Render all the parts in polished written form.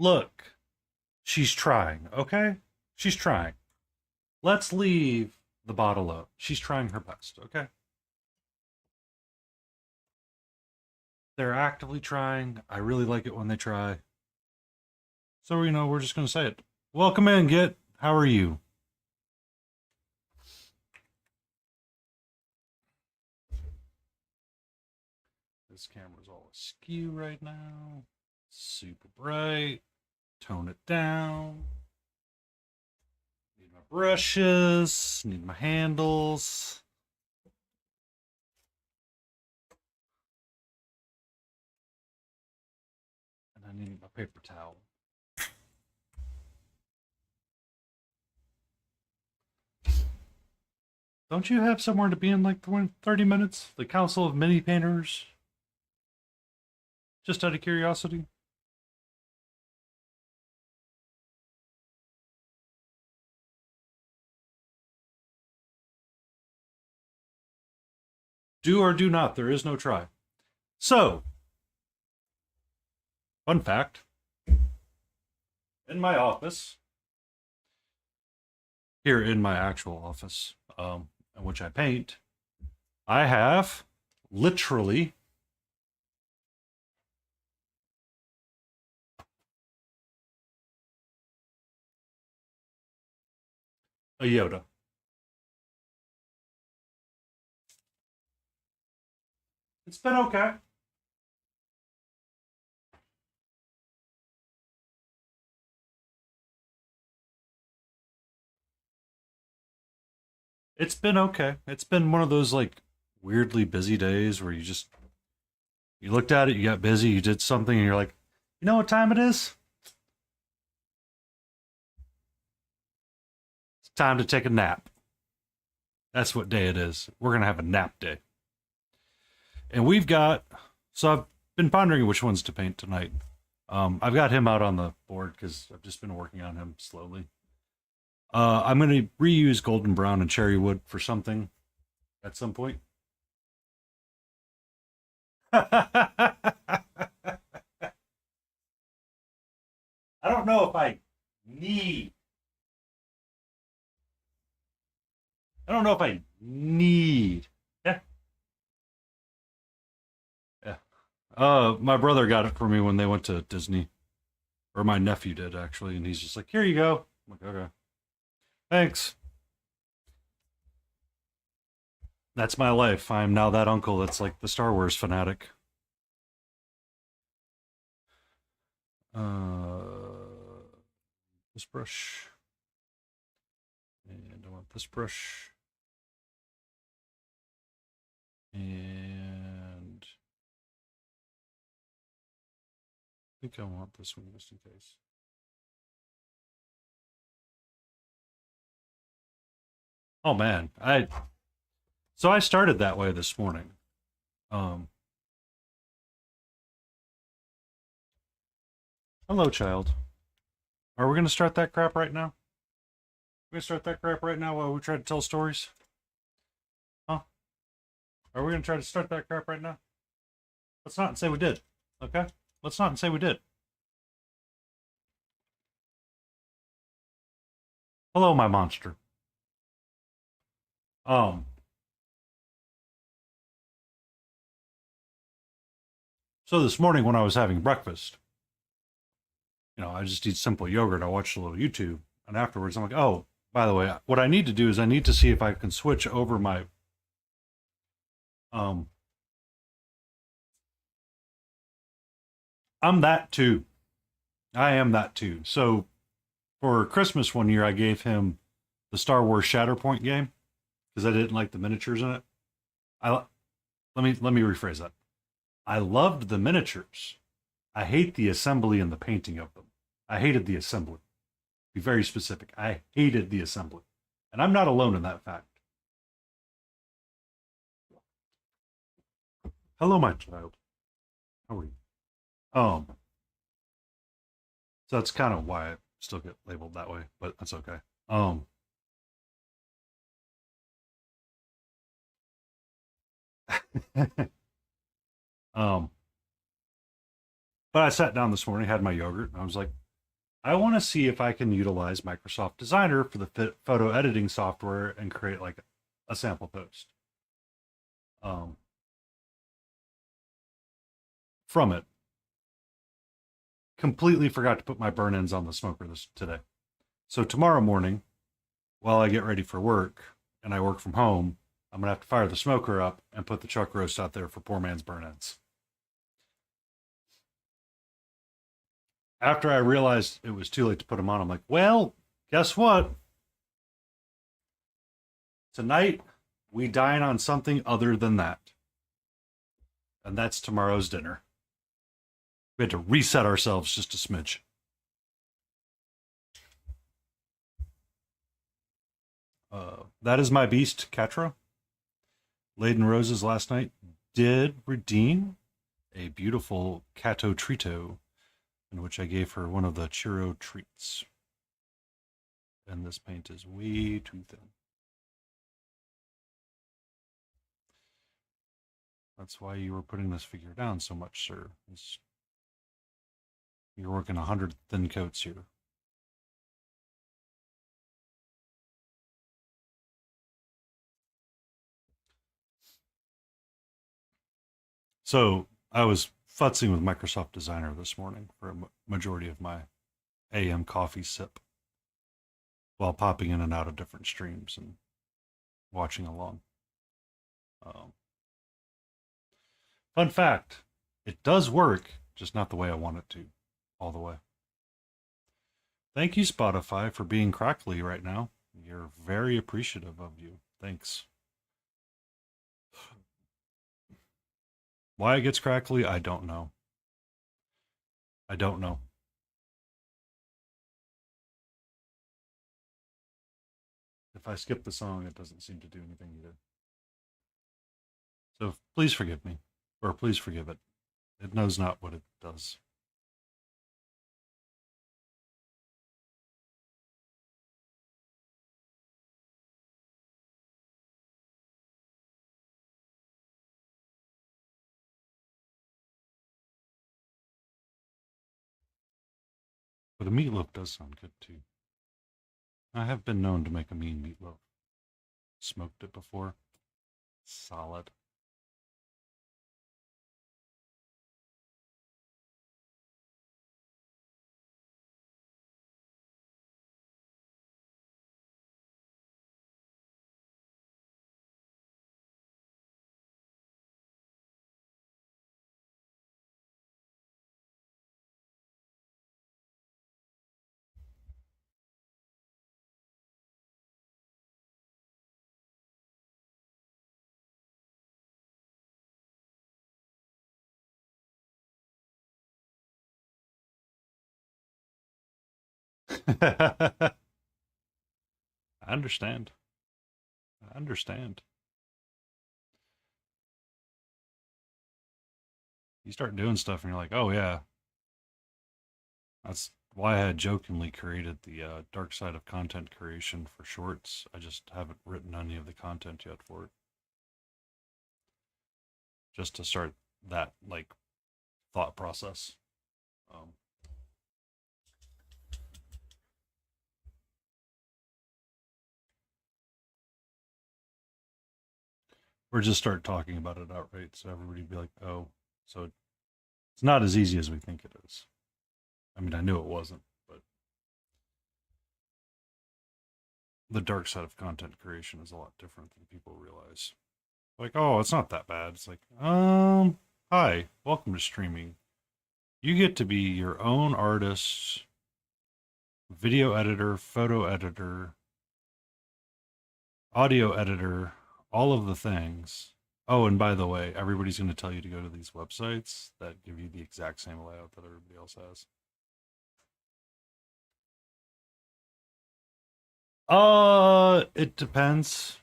Look, she's trying, okay? She's trying. Let's leave the bottle alone. She's trying her best, okay? They're actively trying. I really like it when they try. So, we're just going to say it. Welcome in, Git. How are you? This camera's all askew right now. Super bright. Tone it down. Need my brushes. Need my handles. And I need my paper towel. Don't you have somewhere to be in like 30 minutes? The Council of Mini Painters? Just out of curiosity. Do or do not. There is no try. So, fun fact. In my office, here in my actual office, in which I paint, I have literally a Yoda. It's been okay. It's been okay. It's been one of those like weirdly busy days where you looked at it, you got busy, you did something, and you're like, you know what time it is? It's time to take a nap. That's what day it is. We're gonna have a nap day. And so I've been pondering which ones to paint tonight. I've got him out on the board because I've just been working on him slowly. I'm going to reuse golden brown and cherry wood for something at some point. I don't know if need. I don't know if I need. Yeah. Yeah. My brother got it for me when they went to Disney. Or my nephew did, actually. And he's just like, here you go. I'm like, okay. Thanks. That's my life. I'm now that uncle that's like the Star Wars fanatic. This brush. And I want this brush. And I think I want this one just in case. Oh man, I started that way this morning. Hello, child. Are we gonna start that crap right now? We're gonna start that crap right now while we try to tell stories? Huh? Are we gonna try to start that crap right now? Let's not say we did. Okay? Let's not say we did. Hello, my monster. So this morning when I was having breakfast, I just eat simple yogurt. I watched a little YouTube, and afterwards I'm like, oh, by the way, what I need to do is I need to see if I can switch over my I'm that too. I am that too. So for Christmas one year, I gave him the Star Wars Shatterpoint game because I didn't like the miniatures in it. I let me rephrase that. I loved the miniatures. I hate the assembly and the painting of them. I hated the assembly. Be very specific. I hated the assembly, and I'm not alone in that fact. Hello, my child. How are you? So that's kind of why I still get labeled that way, but that's okay. um, but I sat down this morning, had my yogurt, and I was like, I want to see if I can utilize Microsoft Designer for the photo editing software and create like a sample post um, from it. Completely forgot to put my burn ends on the smoker today. So tomorrow morning, while I get ready for work and I work from home, I'm gonna have to fire the smoker up and put the chuck roast out there for poor man's burn ends. After I realized it was too late to put them on, I'm like, well, guess what? Tonight we dine on something other than that, and that's tomorrow's dinner. We had to reset ourselves just a smidge. That is my beast, Catra. Laden Roses last night did redeem a beautiful Cato Trito, in which I gave her one of the churro treats. And this paint is way too thin. That's why you were putting this figure down so much, sir. You're working 100 thin coats here. So I was futzing with Microsoft Designer this morning for a majority of my AM coffee sip while popping in and out of different streams and watching along. Um, Fun fact, it does work, just not the way I want it to, all the way. Thank you, Spotify, for being crackly right now. You're very appreciative of you. Thanks. Why it gets crackly, I don't know. I don't know. If I skip the song, it doesn't seem to do anything either. So please forgive me, or please forgive it. It knows not what it does. But a meatloaf does sound good too. I have been known to make a mean meatloaf. Smoked it before. Solid. I understand. I understand. You start doing stuff and you're like, oh yeah, that's why I had jokingly created the dark side of content creation for shorts. I just haven't written any of the content yet for it. Just to start that like thought process. Um, or just start talking about it outright so everybody be like, oh, so it's not as easy as we think it is. I mean, I knew it wasn't, but the dark side of content creation is a lot different than people realize. Like, oh, it's not that bad. It's like, hi, welcome to streaming. You get to be your own artist, video editor, photo editor, audio editor, all of the things. Oh, and by the way, everybody's going to tell you to go to these websites that give you the exact same layout that everybody else has. It depends.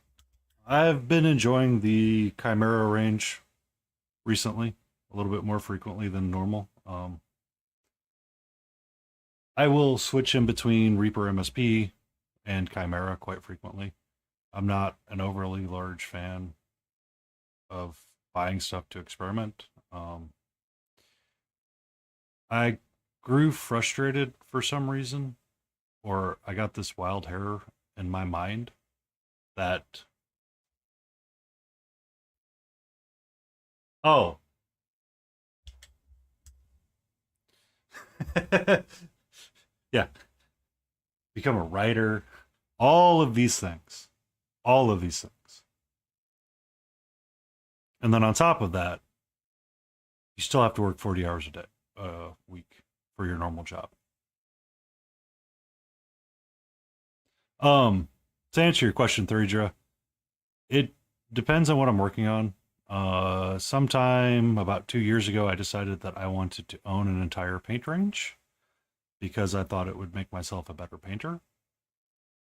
I've been enjoying the Chimera range recently, a little bit more frequently than normal. I will switch in between Reaper MSP and Chimera quite frequently. I'm not an overly large fan of buying stuff to experiment. I grew frustrated for some reason, or I got this wild hair in my mind that, oh, yeah, become a writer, all of these things, all of these things. And then on top of that, you still have to work 40 hours a day, a week for your normal job. Um, to answer your question, Theresa, it depends on what I'm working on. Sometime about 2 years ago, I decided that I wanted to own an entire paint range because I thought it would make myself a better painter.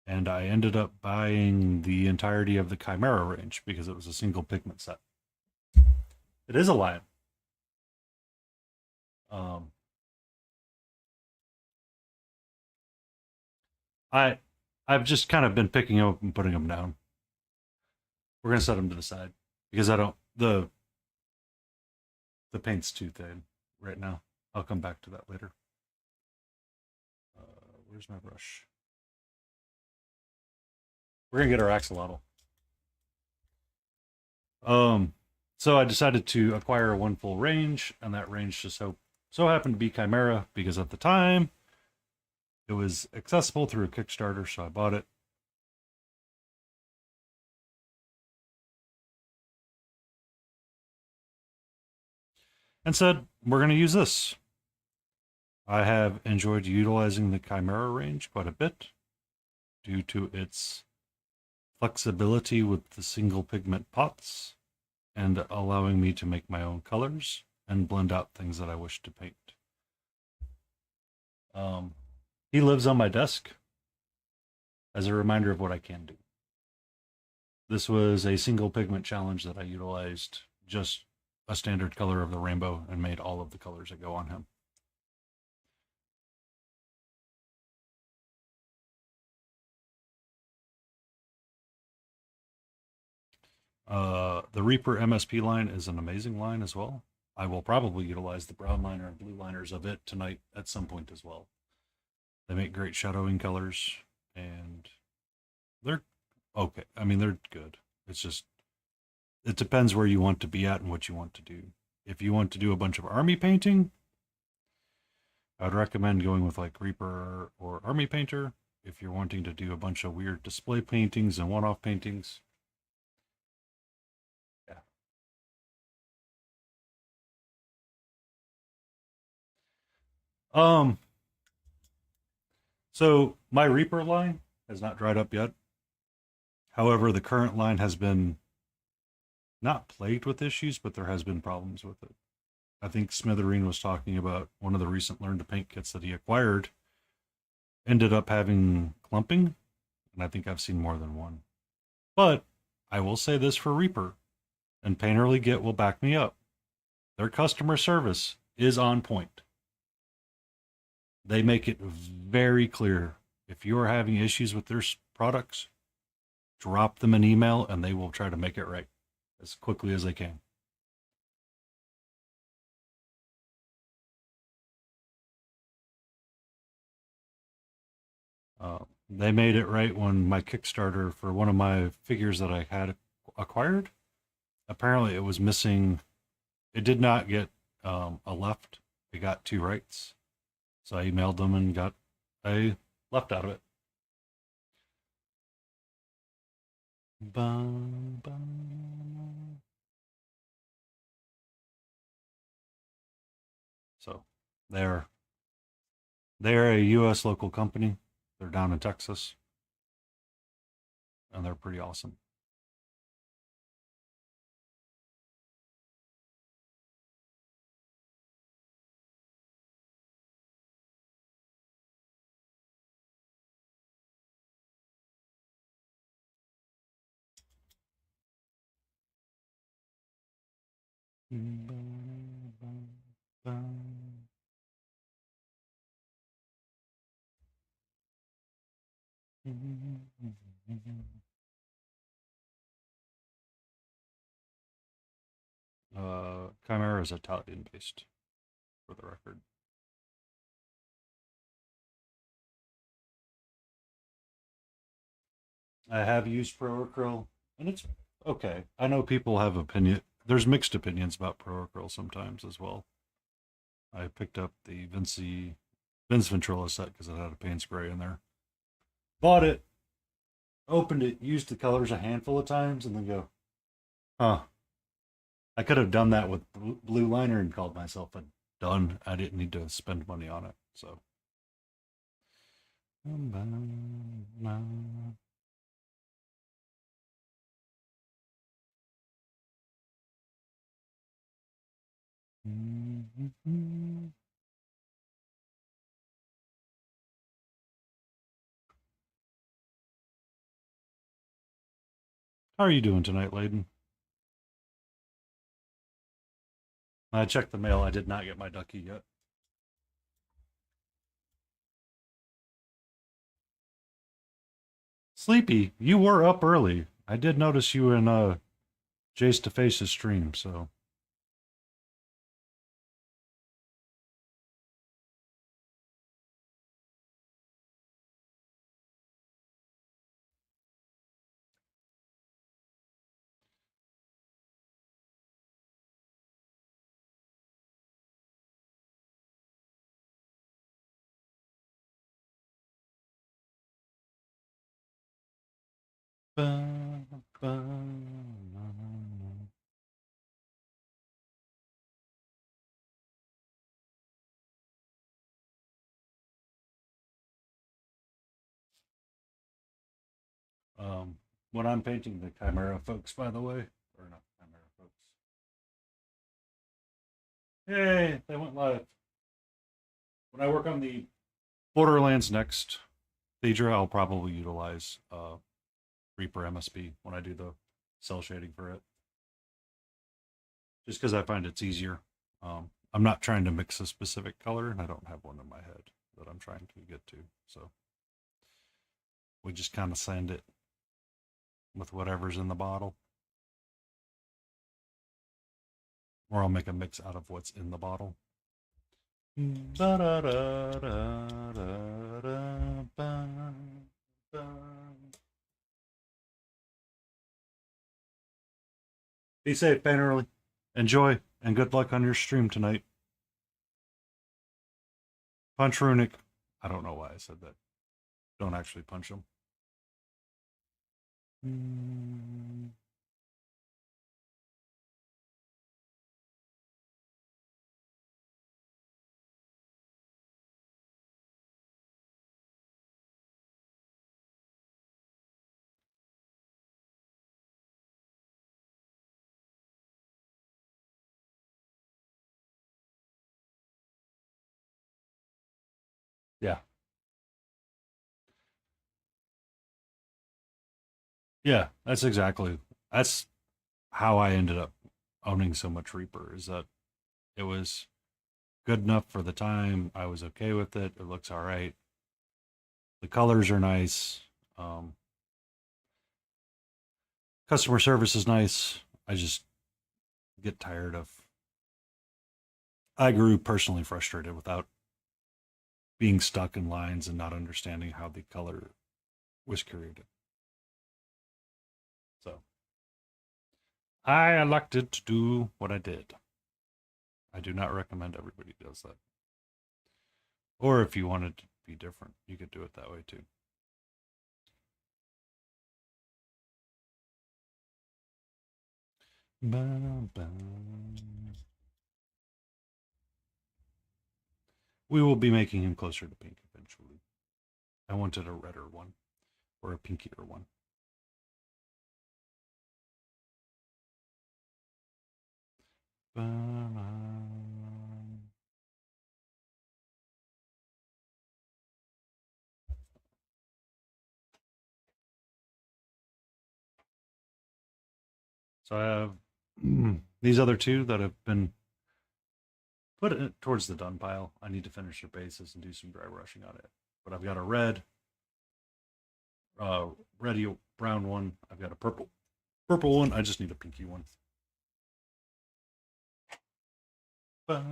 And I ended up buying the entirety of the Chimera range because it was a single pigment set. It is a line. Um, I I've just kind of been picking them up and putting them down. We're gonna set them to the side because I don't the paint's too thin right now. I'll come back to that later. Where's my brush? We're gonna get our axolotl. Um, so I decided to acquire one full range, and that range just so happened to be Chimera because at the time it was accessible through a Kickstarter, so I bought it. And said, we're going to use this. I have enjoyed utilizing the Chimera range quite a bit due to its flexibility with the single pigment pots and allowing me to make my own colors and blend out things that I wish to paint. Um, he lives on my desk as a reminder of what I can do. This was a single pigment challenge that I utilized just a standard color of the rainbow and made all of the colors that go on him. The Reaper MSP line is an amazing line as well. I will probably utilize the brown liner and blue liners of it tonight at some point as well. They make great shadowing colors and they're okay. I mean, they're good. It's just, it depends where you want to be at and what you want to do. If you want to do a bunch of army painting, I would recommend going with like Reaper or Army Painter. If you're wanting to do a bunch of weird display paintings and one off paintings, yeah. Um, so my Reaper line has not dried up yet. However, the current line has been not plagued with issues, but there has been problems with it. I think Smithereen was talking about one of the recent Learn to Paint kits that he acquired ended up having clumping, and I think I've seen more than one. But I will say this for Reaper, and Painterly Git will back me up. Their customer service is on point. They make it very clear if you are having issues with their products, drop them an email and they will try to make it right as quickly as they can. They made it right when my Kickstarter for one of my figures that I had acquired, apparently it was missing, it did not get a left, it got two rights. So I emailed them and got a left out of it. Bum, bum. So they're they're a U.S. local company. They're down in Texas, and they're pretty awesome. Chimera is Italian based, for the record. I have used Pro Acryl, and it's okay. I know people have opinion. There's mixed opinions about Pro Acryl sometimes as well. I picked up the Vince Ventrilla set because it had a paint spray in there. Bought it, opened it, used the colors a handful of times, and then go, huh. I could have done that with blue liner and called myself a done. I didn't need to spend money on it. So. How are you doing tonight, Layden? I checked the mail. I did not get my ducky yet. Sleepy, you were up early. I did notice you in Jace to Face's stream, so. Um, when I'm painting the Chimera folks, by the way, or not Chimera folks. Hey, they went live. When I work on the Borderlands next Thedra, I'll probably utilize Reaper MSP when I do the cell shading for it. Just because I find it's easier. I'm not trying to mix a specific color, and I don't have one in my head that I'm trying to get to. So we just kind of sand it with whatever's in the bottle. Or I'll make a mix out of what's in the bottle. Be safe, Painterly. Enjoy, and good luck on your stream tonight. Punch Runic. I don't know why I said that. Don't actually punch him. Yeah. Yeah, that's how I ended up owning so much Reaper, is that it was good enough for the time. I was okay with it. It looks all right. The colors are nice. Customer service is nice. I just get tired of. I grew personally frustrated without being stuck in lines and not understanding how the color was created. So I elected to do what I did. I do not recommend everybody does that. Or if you wanted to be different, you could do it that way too. We will be making him closer to pink eventually. I wanted a redder one or a pinkier one. So I have these other two that have been put towards the done pile. I need to finish their bases and do some dry brushing on it. But I've got a ready brown one. I've got a purple one. I just need a pinky one. Whoa!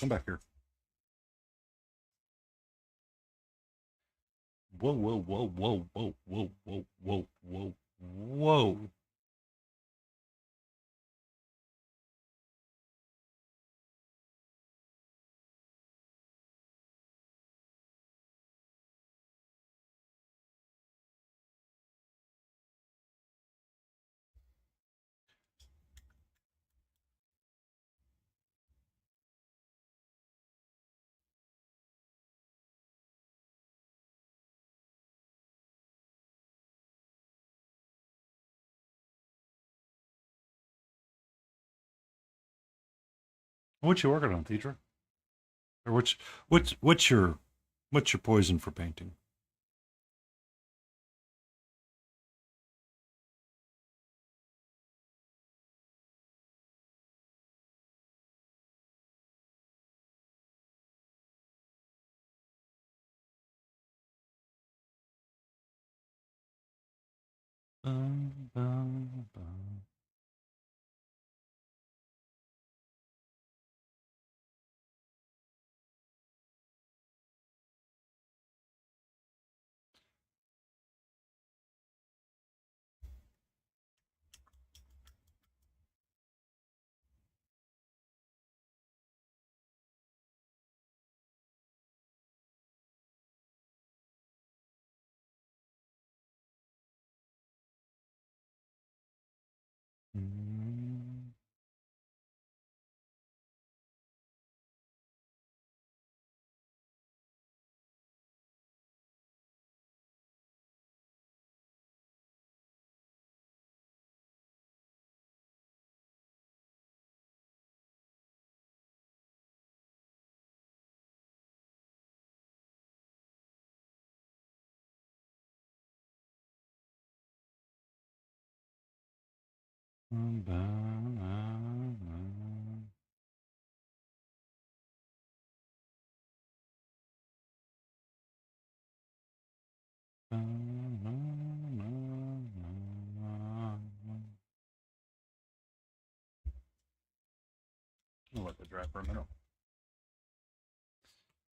Come back here. Whoa, whoa, whoa, whoa, whoa, whoa, whoa, whoa, whoa, whoa. What you working on, Thedra? Or what's your poison for painting? Bum, bum, bum. Mm, bum, bum, bum, bum, bum, bum. I'll let that dry for a minute.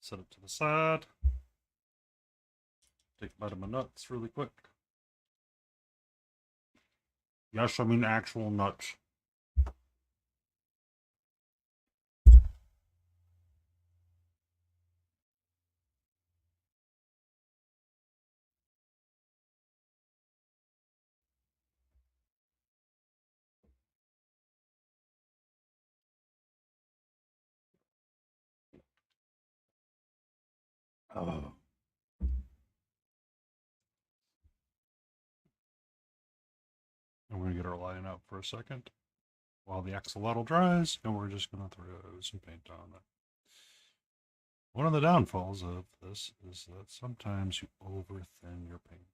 Set it to the side. Take a bite of my nuts really quick. Yes, I mean actual nuts. Oh. And we're going to get our line out for a second while the axolotl dries, and we're just going to throw some paint on it. One of the downfalls of this is that sometimes you overthin your paint.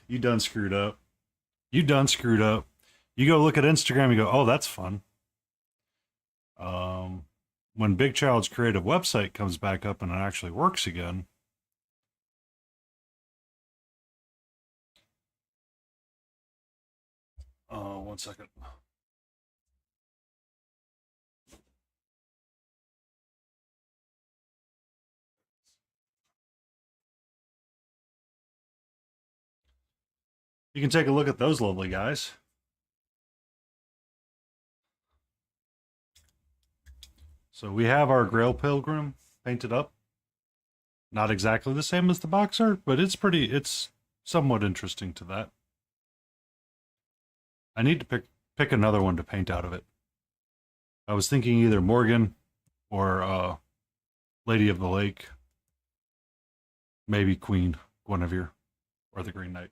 you done screwed up. You done screwed up. You go look at Instagram, you go, oh, that's fun. Um, when Big Child's creative website comes back up and it actually works again. One second. You can take a look at those lovely guys. So we have our Grail Pilgrim painted up. Not exactly the same as the box art, but it's somewhat interesting to that. I need to pick another one to paint out of it. I was thinking either Morgan or Lady of the Lake, maybe Queen Guinevere or the Green Knight.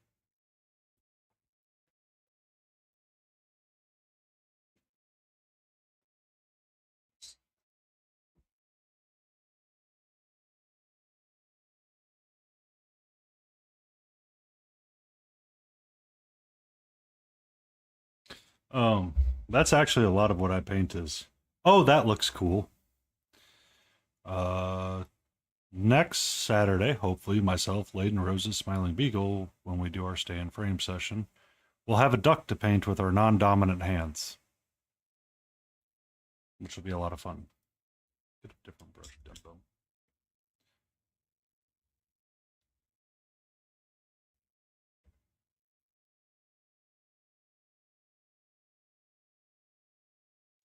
Um, that's actually a lot of what I paint is. Oh, that looks cool. Uh, Next Saturday, hopefully, myself, Layden, Rose's Smiling Beagle, when we do our stay in frame session, we'll have a duck to paint with our non-dominant hands, which will be a lot of fun. Get a different brush, Dumbo.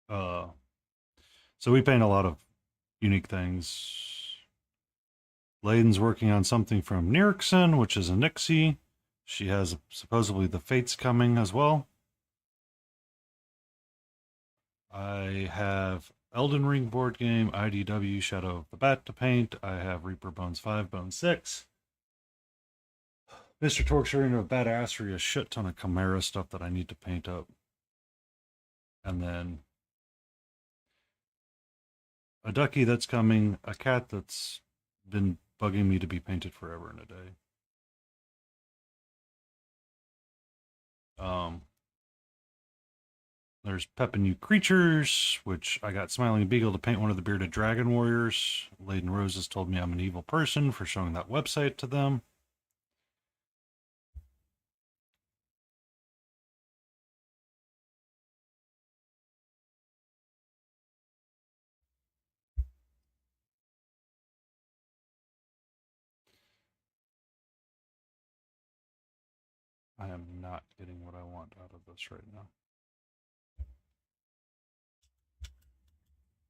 Uh, so we paint a lot of unique things. Layden's working on something from Nirixon, which is a Nixie. She has supposedly the Fates coming as well. I have Elden Ring board game, IDW Shadow of the Bat to paint. I have Reaper Bones 5, Bones 6. Mr. Torque's Arena of Badassery, a shit ton of Chimera stuff that I need to paint up. And then a ducky that's coming, a cat that's been bugging me to be painted forever and a day. There's Pep and New Creatures, which I got Smiling Beagle to paint one of the bearded dragon warriors. Layden Roses told me I'm an evil person for showing that website to them. I am not getting what I want out of this right now.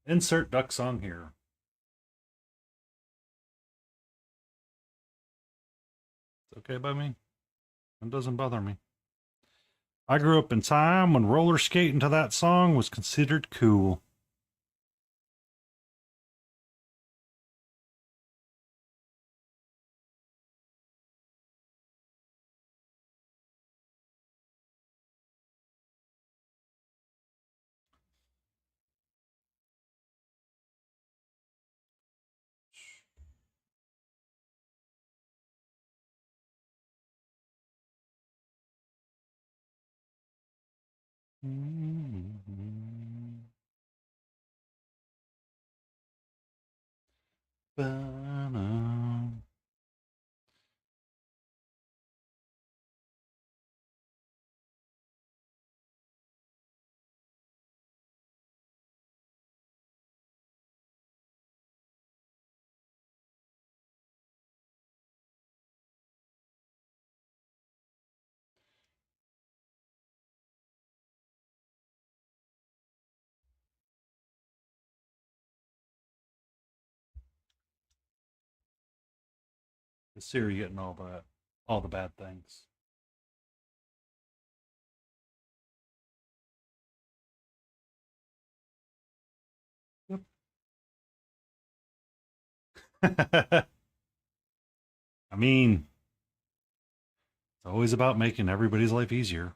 Insert duck song here. It's okay by me. It doesn't bother me. I grew up in time when roller skating to that song was considered cool. The Siri getting all the bad things. Yep. I mean, it's always about making everybody's life easier.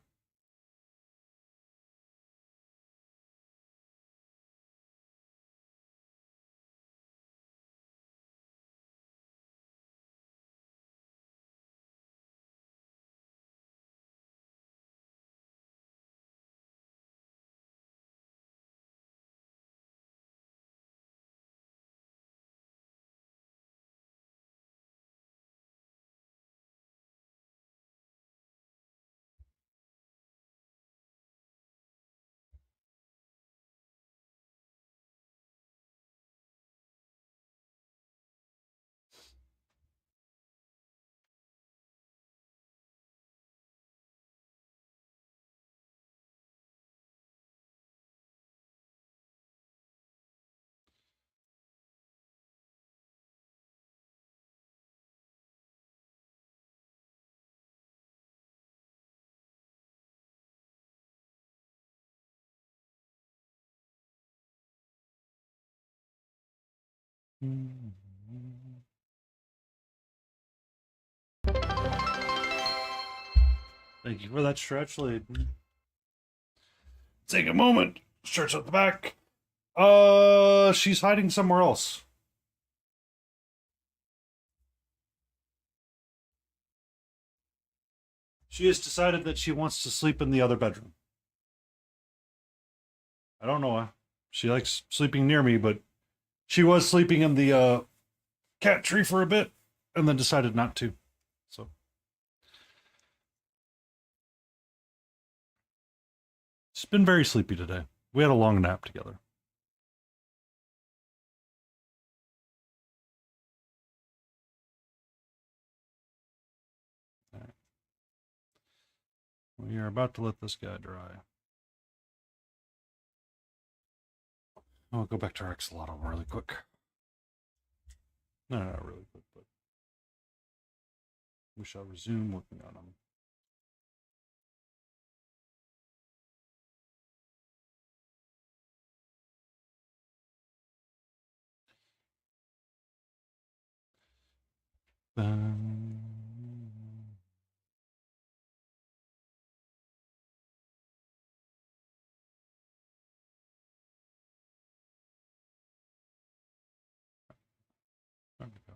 Thank you for that stretch, Layden. Take a moment. Stretch out the back. She's hiding somewhere else. She has decided that she wants to sleep in the other bedroom. I don't know why. She likes sleeping near me, but she was sleeping in the cat tree for a bit and then decided not to. So she's been very sleepy today. We had a long nap together. All right. We are about to let this guy dry. I'll go back to our axolotl really quick. No, not really quick, but we shall resume working on him. There we go.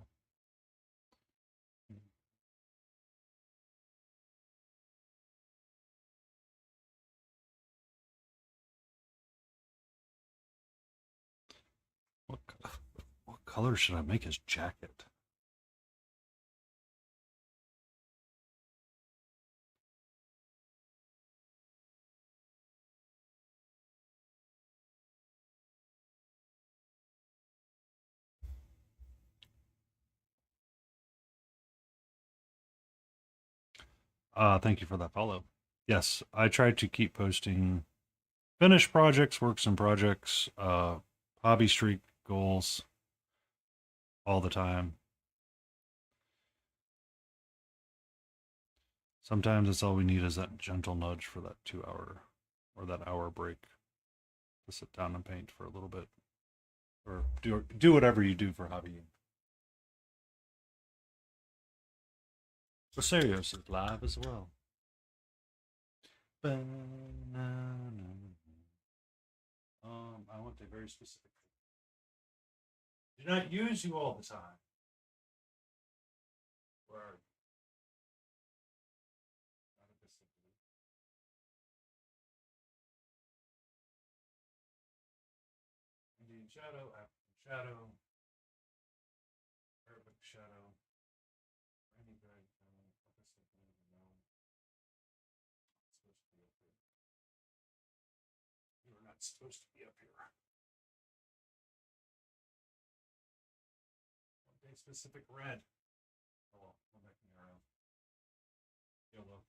What, what color should I make his jacket? Thank you for that follow. Yes, I try to keep posting finished projects, works and projects, hobby streak goals all the time. Sometimes it's all we need is that gentle nudge for that 2 hour or that hour break to sit down and paint for a little bit or do whatever you do for hobbying. Rosarios is live as well. I want a very specific. Do not use you all the time. Where are you? Indian shadow, African shadow, Arabic shadow, rainy gray, you are not supposed to be up here. One day specific red. Oh well, I'm making it around. Yellow.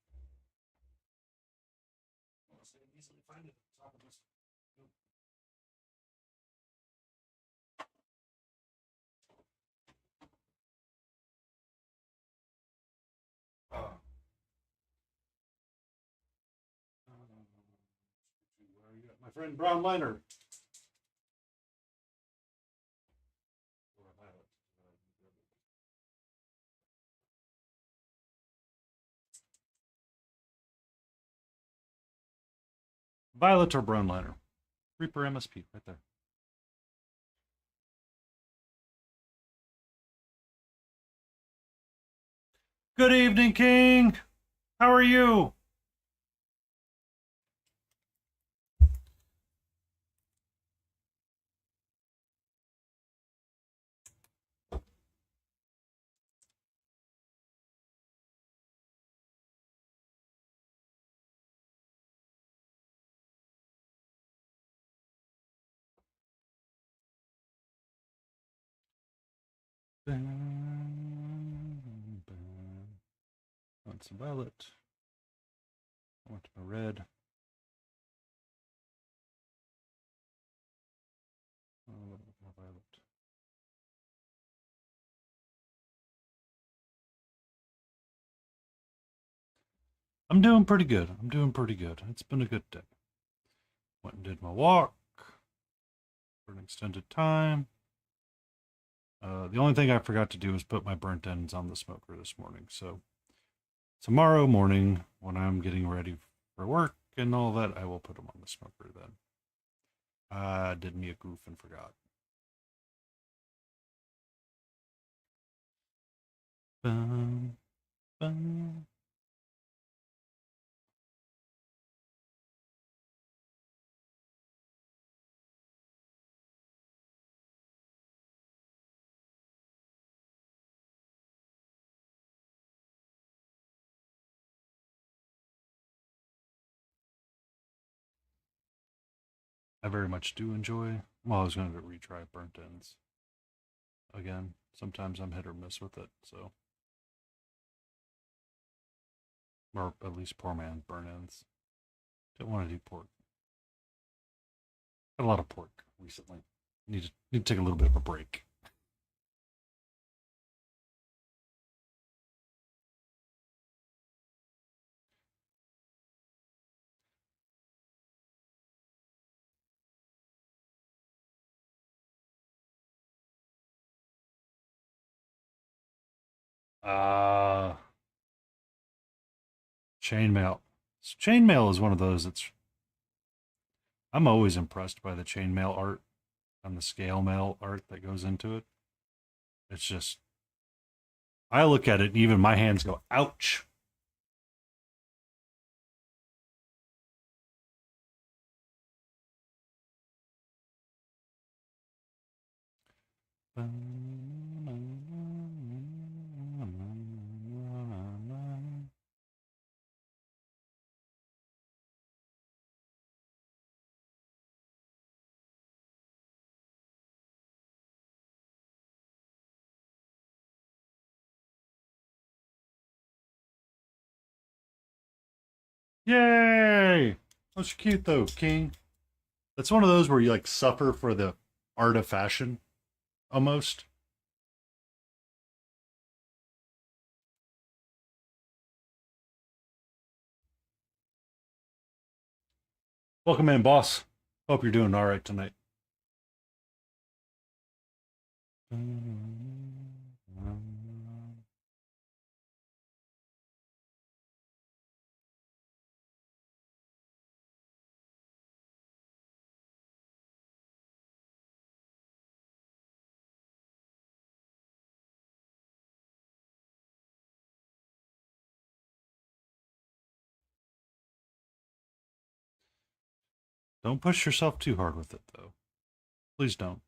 Well, so you easily find it at the top of this. Oh. Where are you at? My friend Brown Liner. Violet or Brown Liner. Reaper MSP right there. Good evening, King. How are you? I want some violet. I want my red. A little bit more violet. I'm doing pretty good. I'm doing pretty good. It's been a good day. Went and did my walk for an extended time. The only thing I forgot to do was put my burnt ends on the smoker this morning. So tomorrow morning, when I'm getting ready for work and all that, I will put them on the smoker then. I did me a goof and forgot. Bum, bum. I very much do enjoy. Well, I was going to retry Burnt Ends again. Sometimes I'm hit or miss with it, so. Or at least poor man Burnt Ends. Didn't want to do pork. Had a lot of pork recently. Need to take a little bit of a break. Uh Chainmail. Chainmail is one of those that's I'm always impressed by the chainmail art and the scale mail art that goes into it. It's just I look at it and even my hands go, ouch. Yay! That's cute though, King. That's one of those where you like suffer for the art of fashion almost. Welcome in, boss. Hope you're doing all right tonight. Don't push yourself too hard with it, though. Please don't.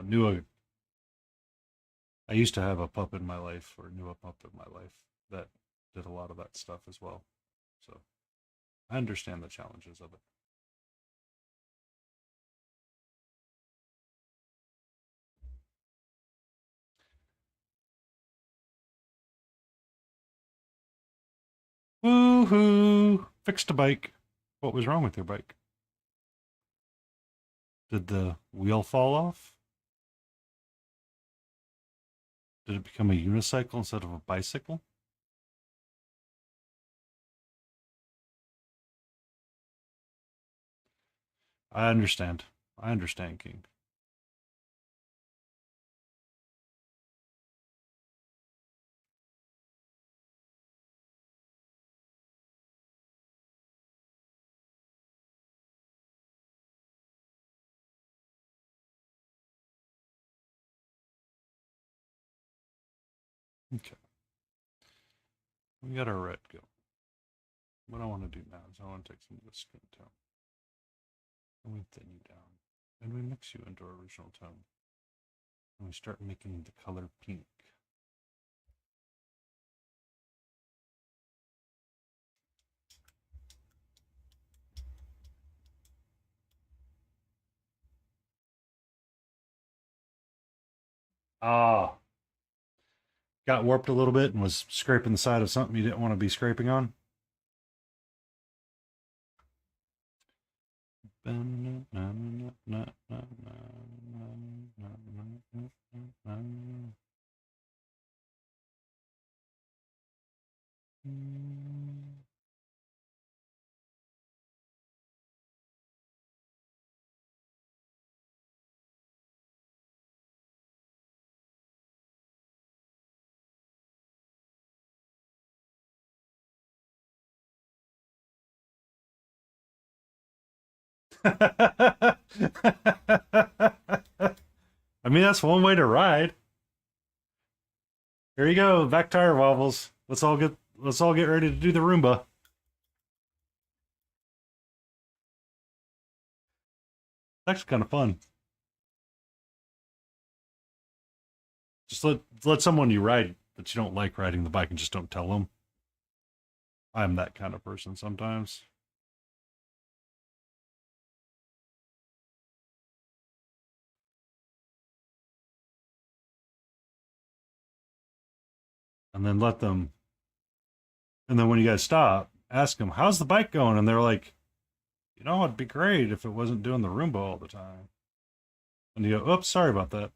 Knew I used to have a pup in my life, or knew a pup in my life that did a lot of that stuff as well. So I understand the challenges of it. Woohoo! Fixed a bike. What was wrong with your bike? Did the wheel fall off? Did it become a unicycle instead of a bicycle? I understand. I understand, King. Okay. We got our red go. What I want to do now is I want to take some of the skin tone and we thin you down and we mix you into our original tone and we start making the color pink. Ah, got warped a little bit and was scraping the side of something you didn't want to be scraping on. I mean, that's one way to ride. Here you go, back tire wobbles. Let's all get ready to do the Roomba. That's kind of fun. Just let someone you ride that you don't like riding the bike and just don't tell them. I'm that kind of person sometimes. And then let them. And then when you guys stop, ask them, "How's the bike going?" And they're like, "It'd be great if it wasn't doing the Roomba all the time." And you go, "Oops, sorry about that."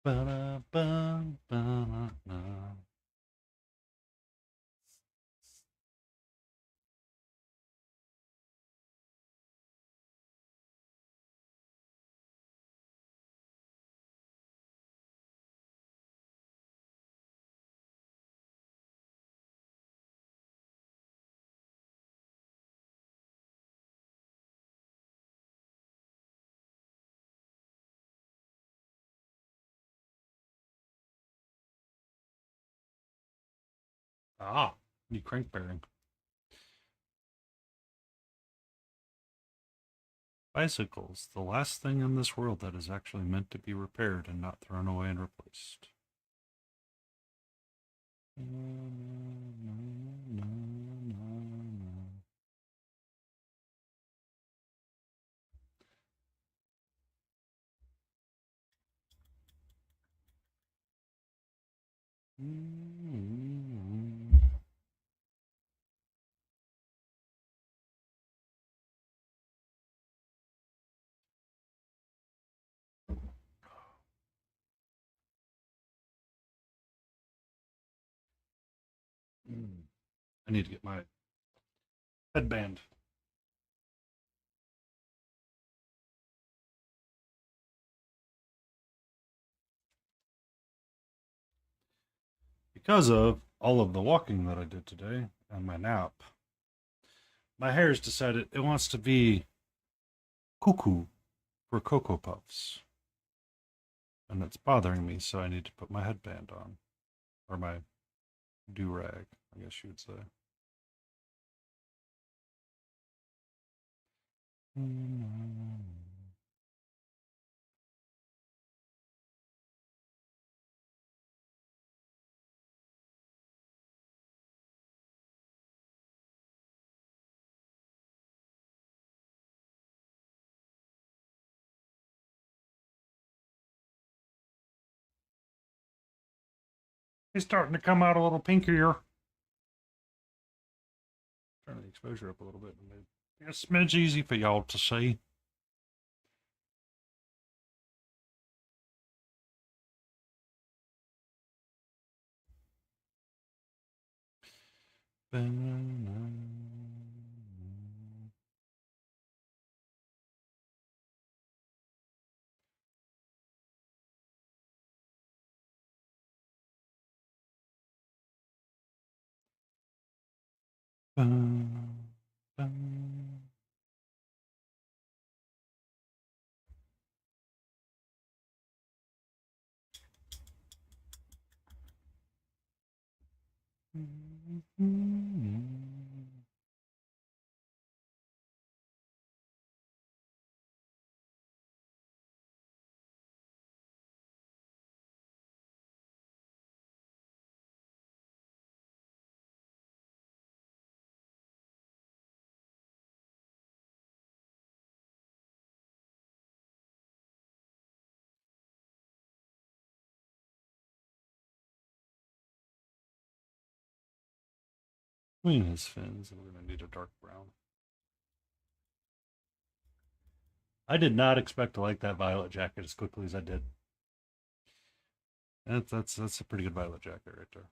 Ba-da-ba-ba-da. Ah, new crank bearing. Bicycles, the last thing in this world that is actually meant to be repaired and not thrown away and replaced. I need to get my headband. Because of all of the walking that I did today and my nap, my hair's decided it wants to be cuckoo for Cocoa Puffs. And it's bothering me, so I need to put my headband on. Or my do rag, I guess you would say. He's starting to come out a little pinkier. Turn the exposure up a little bit. A smidge easy for y'all to see. Between his fins, and we're going to need a dark brown. I did not expect to like that violet jacket as quickly as I did. That's a pretty good violet jacket right there.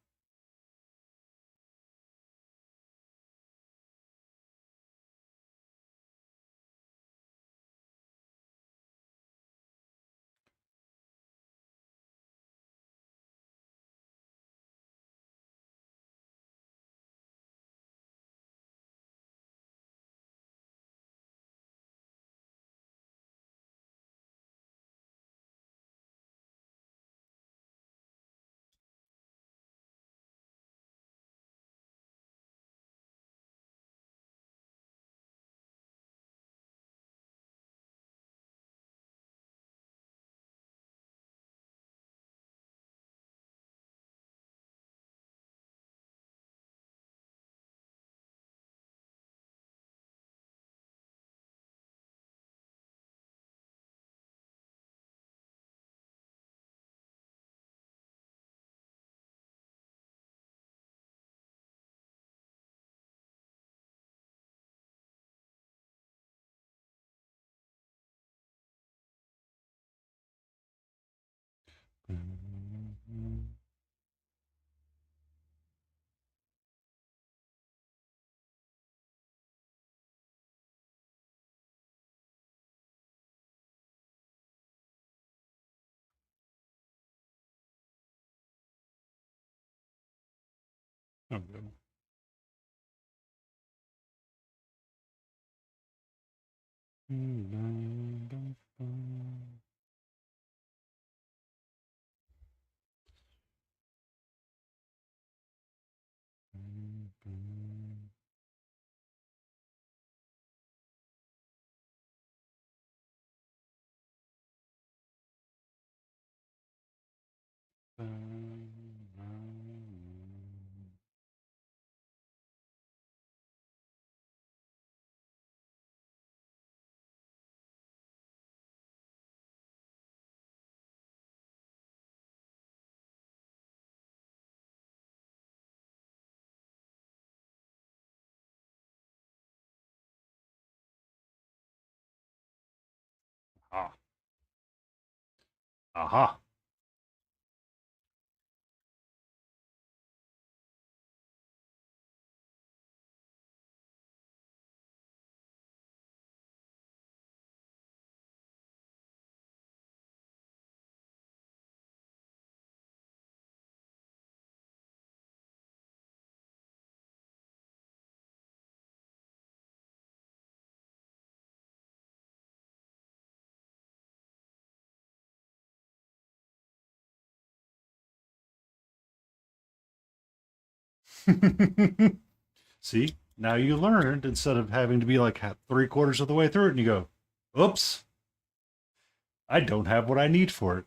Okay. Ah. Aha. See, now you learned instead of having to be like 3/4 of the way through it and you go, oops, I don't have what I need for it.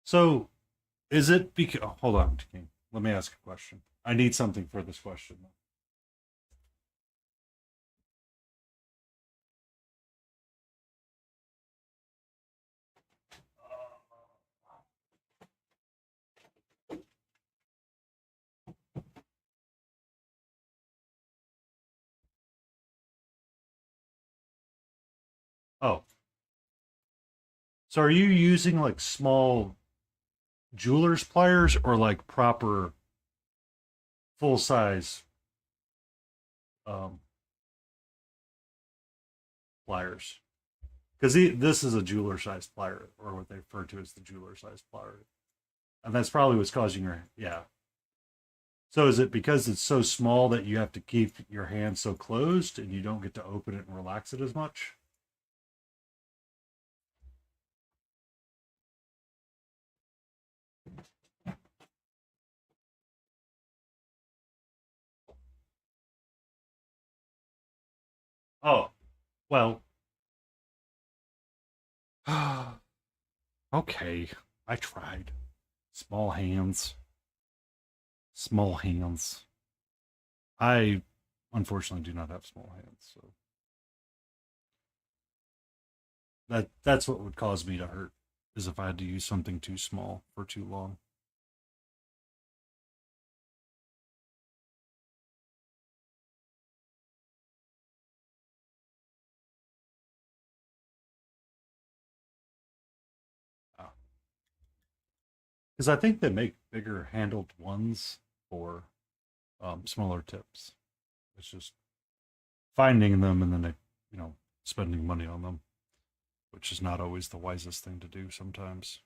So is it because, oh, hold on, King. Let me ask a question. I need something for this question. Oh, so are you using like small jeweler's pliers or like proper full size um, pliers? Because this is a jeweler sized plier, or what they refer to as the jeweler sized plier, and that's probably what's causing your yeah. So is it because it's so small that you have to keep your hand so closed and you don't get to open it and relax it as much? Oh, well, okay. I tried. Small hands. Small hands. I unfortunately do not have small hands, so that's what would cause me to hurt is if I had to use something too small for too long. Because I think they make bigger handled ones for smaller tips. It's just finding them and then spending money on them, which is not always the wisest thing to do sometimes.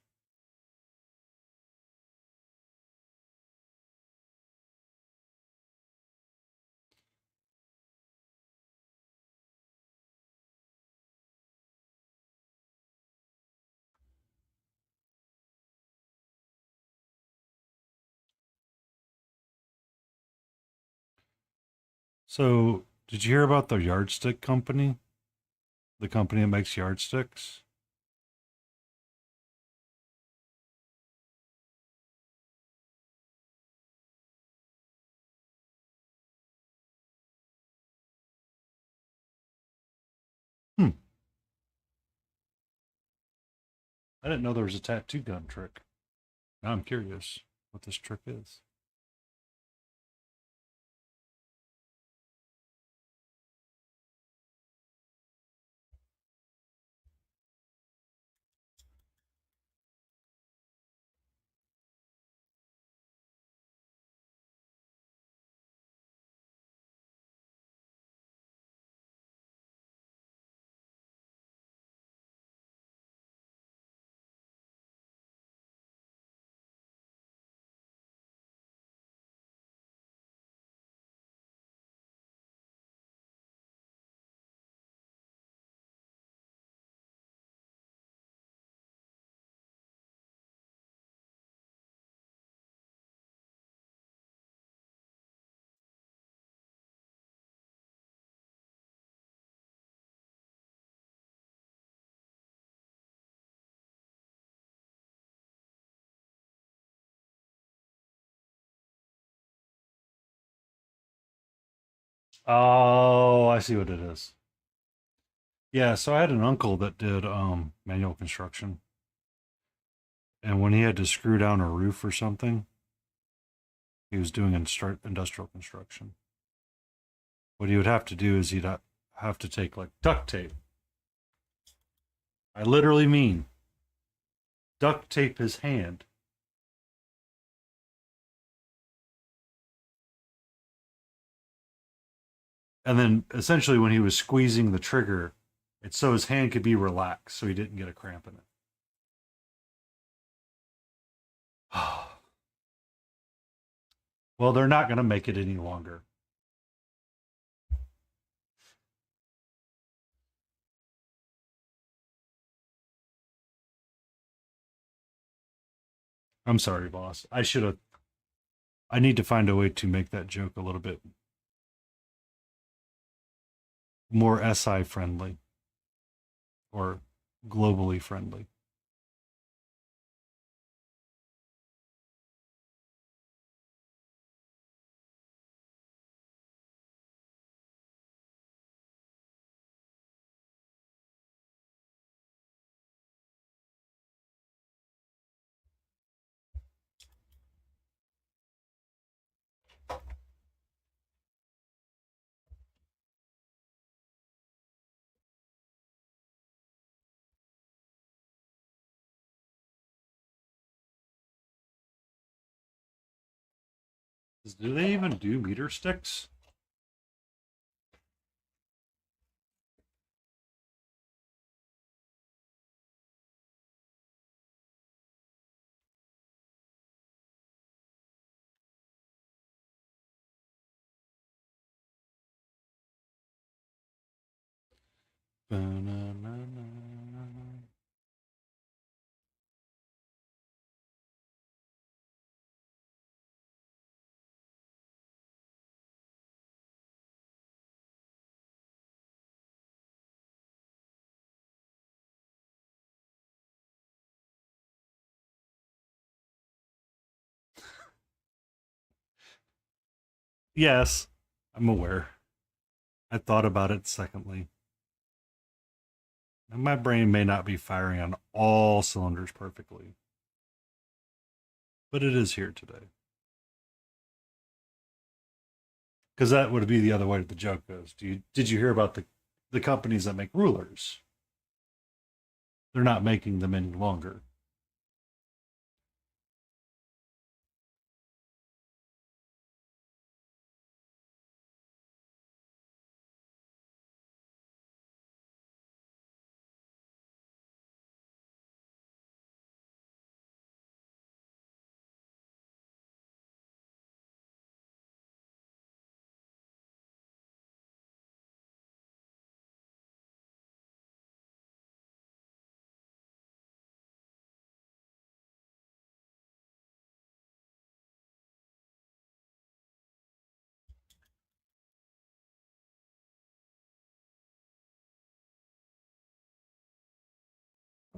So, did you hear about the yardstick company? The company that makes yardsticks? Hmm. I didn't know there was a tattoo gun trick. Now I'm curious what this trick is. Oh, I see what it is. Yeah, so I had an uncle that did manual construction, and when he had to screw down a roof or something, he was doing industrial construction. What he would have to do is he'd have to take like duct tape. I literally mean duct tape his hand, and then essentially when he was squeezing the trigger, it's so his hand could be relaxed so he didn't get a cramp in it. Well, they're not going to make it any longer. I'm sorry, boss. I should have. I need to find a way to make that joke a little bit more SI friendly or globally friendly. Do they even do meter sticks? Yes, I'm aware. I thought about it secondly. And my brain may not be firing on all cylinders perfectly, but it is here today. Because that would be the other way the joke goes. Did you hear about the companies that make rulers? They're not making them any longer.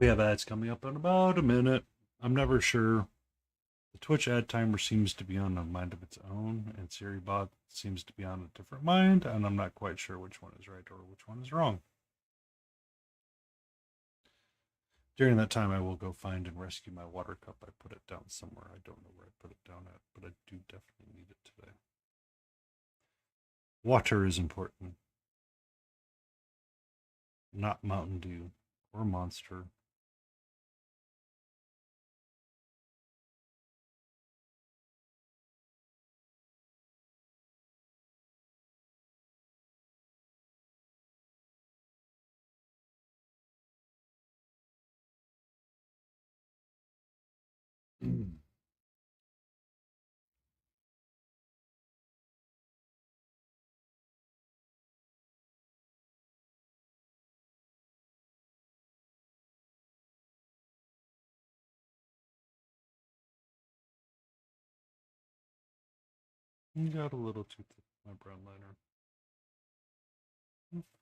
We have ads coming up in about a minute. I'm never sure. The Twitch ad timer seems to be on a mind of its own, and Siri bot seems to be on a different mind, and I'm not quite sure which one is right or which one is wrong. During that time, I will go find and rescue my water cup. I put it down somewhere. I don't know where I put it down at, but I do definitely need it today. Water is important, not Mountain Dew or Monster. You got a little too thick, my brown liner.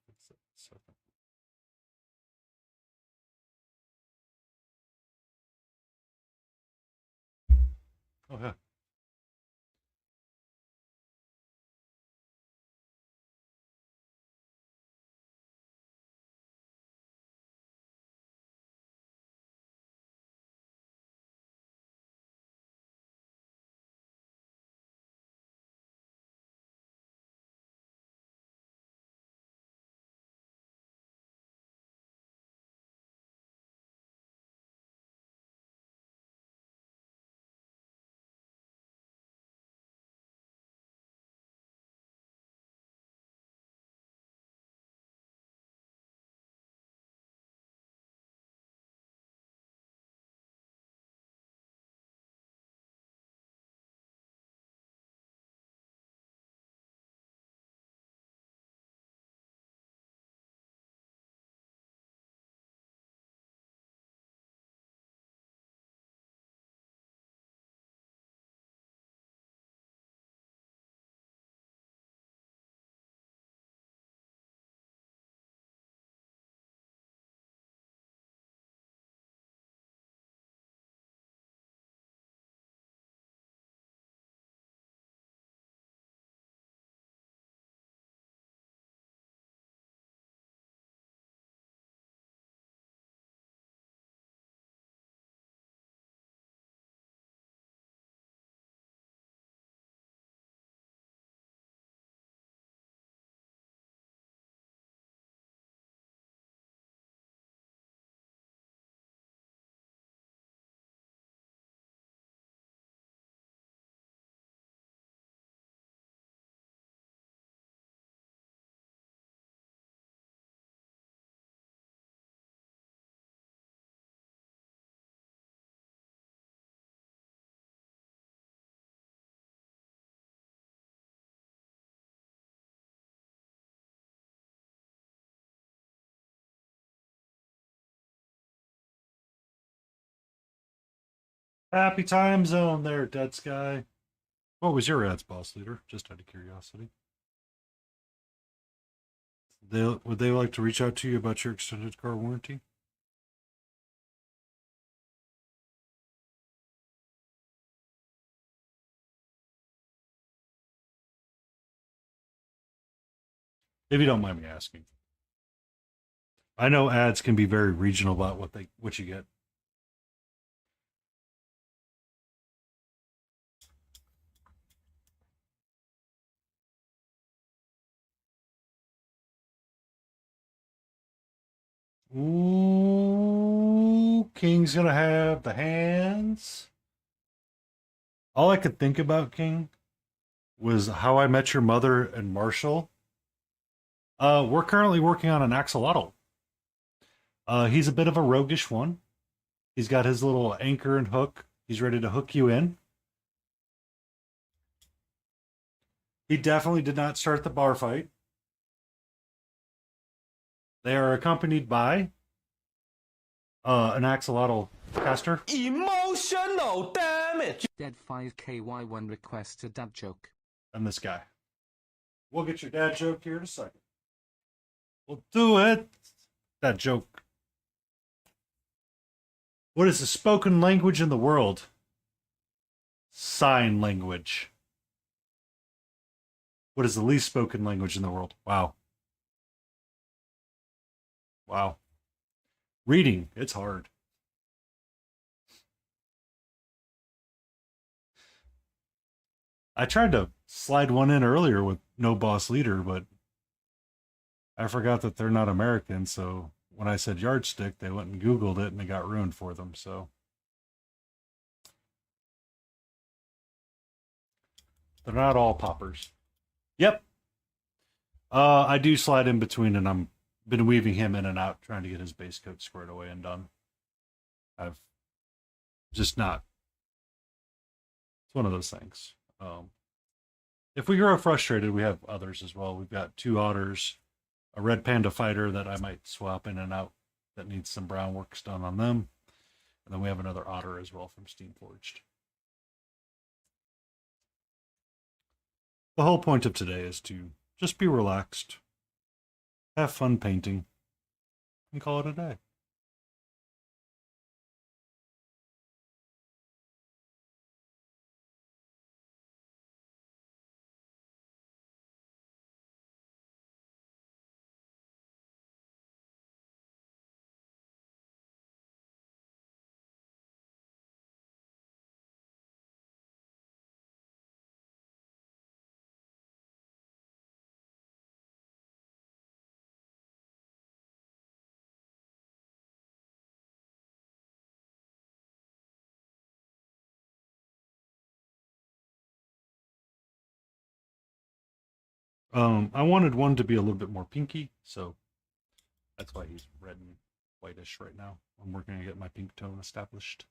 Fix it a second. Oh, yeah. Happy time zone there, Dead Sky. What was your ads, boss leader? Just out of curiosity. Would they like to reach out to you about your extended car warranty? If you don't mind me asking. I know ads can be very regional about what you get. Ooh, King's gonna have the hands. All I could think about King was How I Met Your Mother and Marshall. We're currently working on an axolotl. He's a bit of a roguish one. He's got his little anchor and hook. He's ready to hook you in. He definitely did not start the bar fight. They are accompanied by an axolotl caster. Emotional damage. Dead 5KY1 requests a dad joke. And this guy. We'll get your dad joke here in a second. We'll do it. That joke. What is the spoken language in the world? Sign language. What is the least spoken language in the world? Wow. Wow. Reading, it's hard. I tried to slide one in earlier with No Boss Leader, but I forgot that they're not American, so when I said yardstick, they went and Googled it and it got ruined for them, so. They're not all poppers. Yep. I do slide in between, and I'm been weaving him in and out, trying to get his base coat squared away and done. I've just not. It's one of those things. If we grow frustrated, we have others as well. We've got two otters, a red panda fighter that I might swap in and out that needs some brown works done on them. And then we have another otter as well from Steamforged. The whole point of today is to just be relaxed, have fun painting, and call it a day. I wanted one to be a little bit more pinky, so that's why he's red and whitish right now. I'm working to get my pink tone established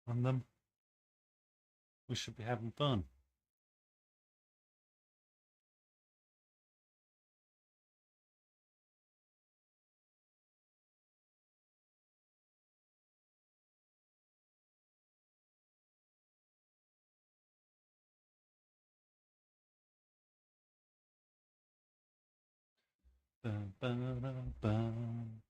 on them. We should be having fun. Bum, bum, bum.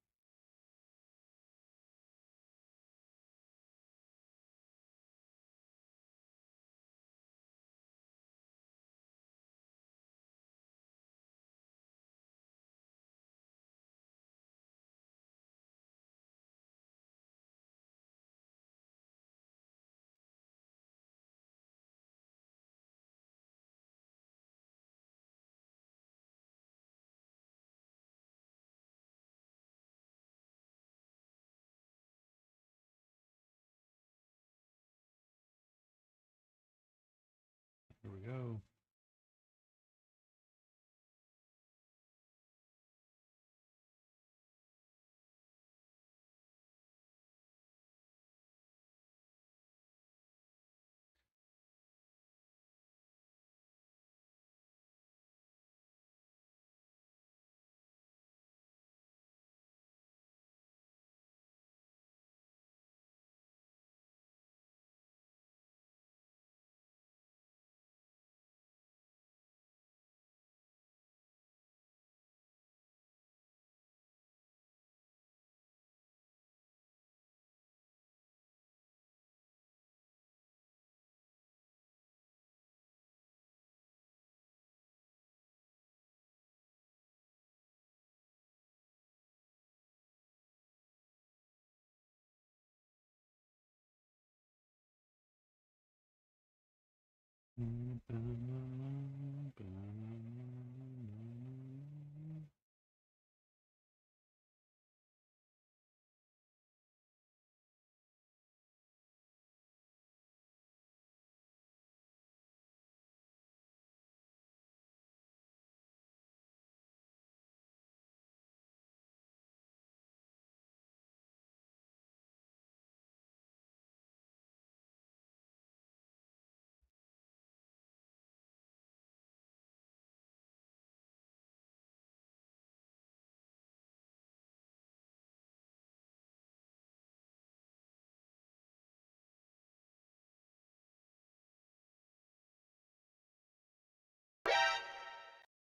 Here we go.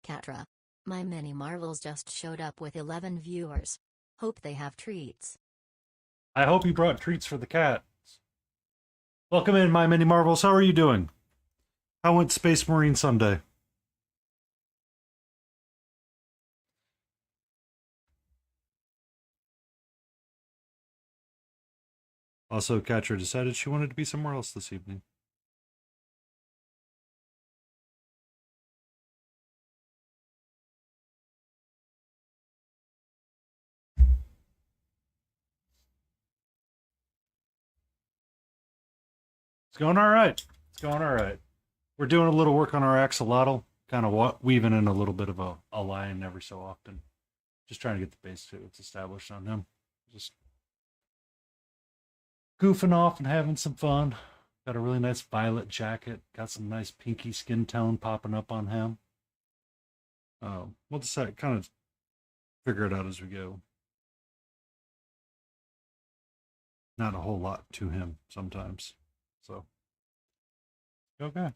Katra. My mini marvels just showed up with 11 viewers. Hope they have treats. I hope you brought treats for the cats. Welcome in, my mini marvels. How are you doing? How went Space Marine Sunday? Also, Katra decided she wanted to be somewhere else this evening. It's going all right. It's going all right. We're doing a little work on our axolotl, kind of weaving in a little bit of a line every so often. Just trying to get the base to it's established on him. Just goofing off and having some fun. Got a really nice violet jacket. Got some nice pinky skin tone popping up on him. We'll decide, kind of figure it out as we go. Not a whole lot to him sometimes. So, okay.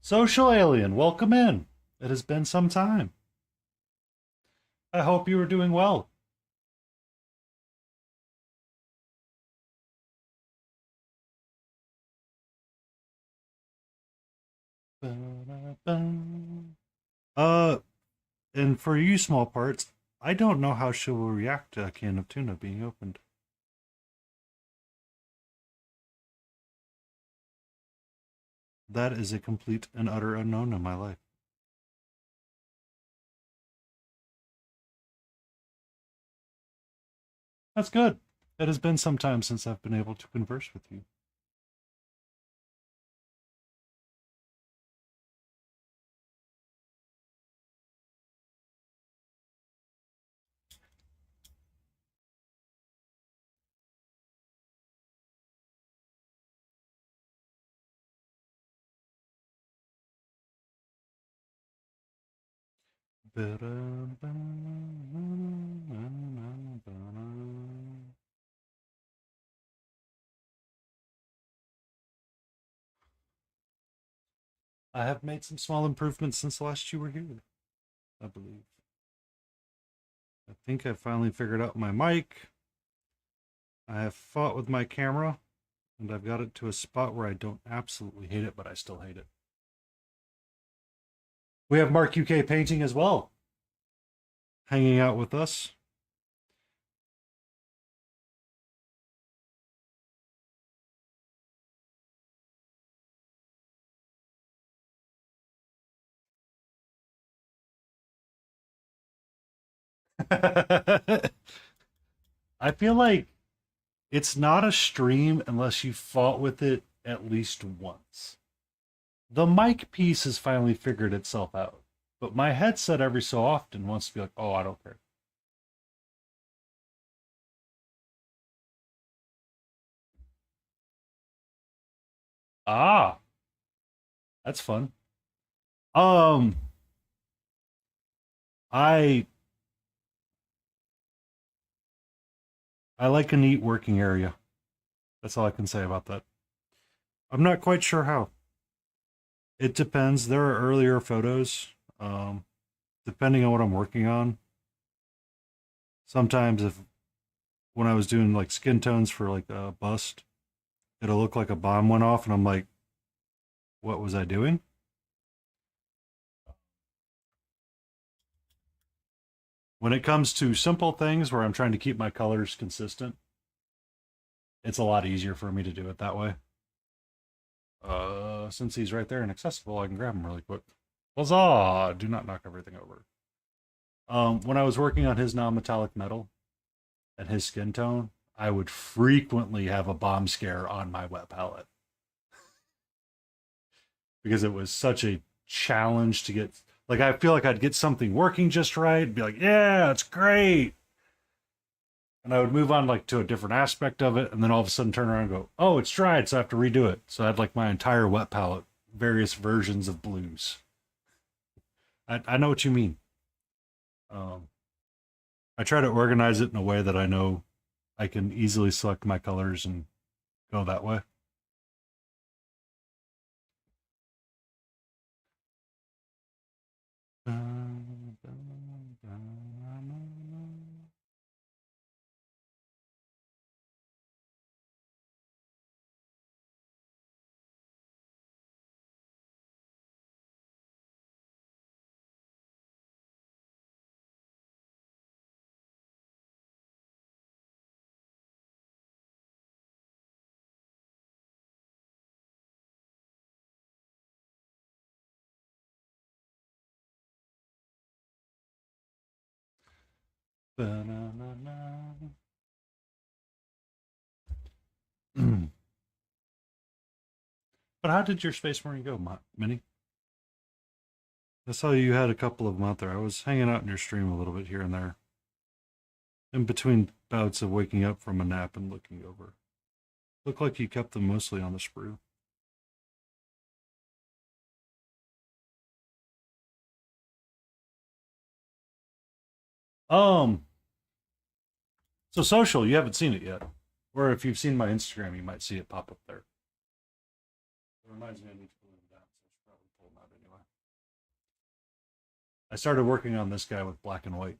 Social alien, welcome in. It has been some time. I hope you are doing well. And for you small parts, I don't know how she will react to a can of tuna being opened. That is a complete and utter unknown in my life. That's good. It has been some time since I've been able to converse with you. I have made some small improvements since last you were here, I believe. I think I finally figured out my mic. I have fought with my camera, and I've got it to a spot where I don't absolutely hate it, but I still hate it. We have Mark UK Painting as well, hanging out with us. I feel like it's not a stream unless you fought with it at least once. The mic piece has finally figured itself out, but my headset every so often wants to be like, oh, I don't care. Ah, that's fun. Um, I I like a neat working area. That's all I can say about that. I'm not quite sure how. It depends. There are earlier photos, depending on what I'm working on. Sometimes if when I was doing like skin tones for like a bust, it'll look like a bomb went off, and I'm like, what was I doing? When it comes to simple things where I'm trying to keep my colors consistent, it's a lot easier for me to do it that way. Since he's right there and accessible, I can grab him really quick. Huzzah! Do not knock everything over. When I was working on his non-metallic metal and his skin tone, I would frequently have a bomb scare on my wet palette because it was such a challenge to get. Like, I feel like I'd get something working just right, be like, yeah, it's great. And I would move on like to a different aspect of it, and then all of a sudden turn around and go, oh, it's dried, so I have to redo it. So I had like my entire wet palette, various versions of blues. I know what you mean. I try to organize it in a way that I know I can easily select my colors and go that way. But how did your Space Marine go, Minnie? I saw you had a couple of them out there. I was hanging out in your stream a little bit here and there, in between bouts of waking up from a nap and looking over. Looked like you kept them mostly on the sprue. So social, you haven't seen it yet. Or if you've seen my Instagram, you might see it pop up there. It reminds me I need to pull it down, so I should probably pull them out anyway. I started working on this guy with black and white.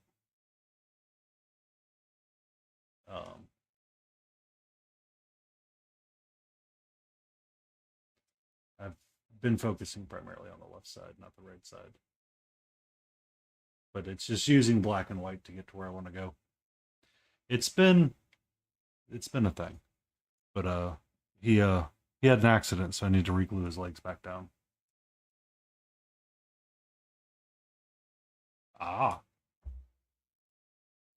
I've been focusing primarily on the left side, not the right side. But it's just using black and white to get to where I want to go. It's been a thing. But he had an accident, so I need to reglue his legs back down. Ah.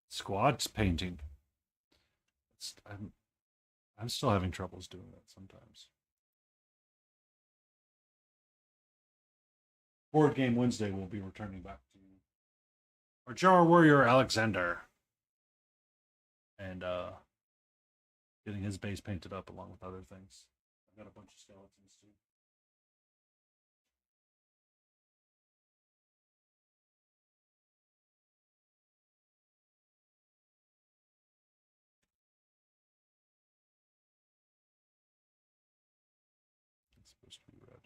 Squad painting. I'm still having troubles doing that sometimes. Board Game Wednesday will be returning back to our Jar Warrior Alexander. And getting his base painted up along with other things. I've got a bunch of skeletons too. It's supposed to be red.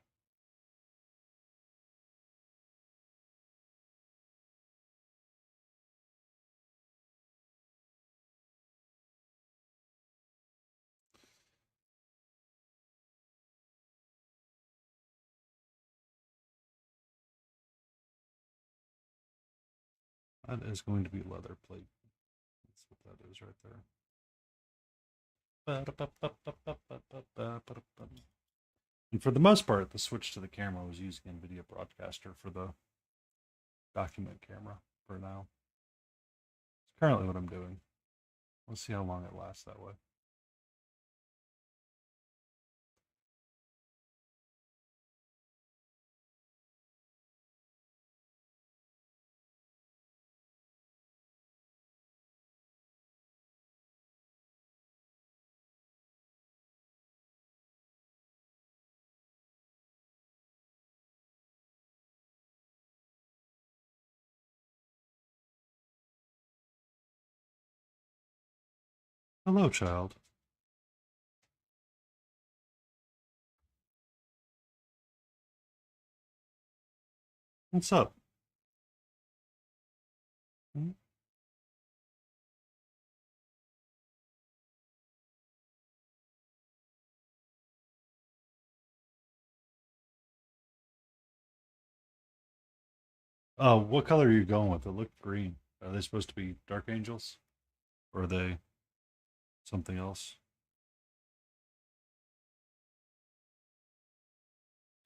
That is going to be leather plate. That's what that is right there. And for the most part, the switch to the camera was using NVIDIA Broadcaster for the document camera for now. It's currently what I'm doing. Let's see how long it lasts that way. Hello, child. What's up? Hmm? Oh, what color are you going with? It looked green. Are they supposed to be dark angels? Or are they something else?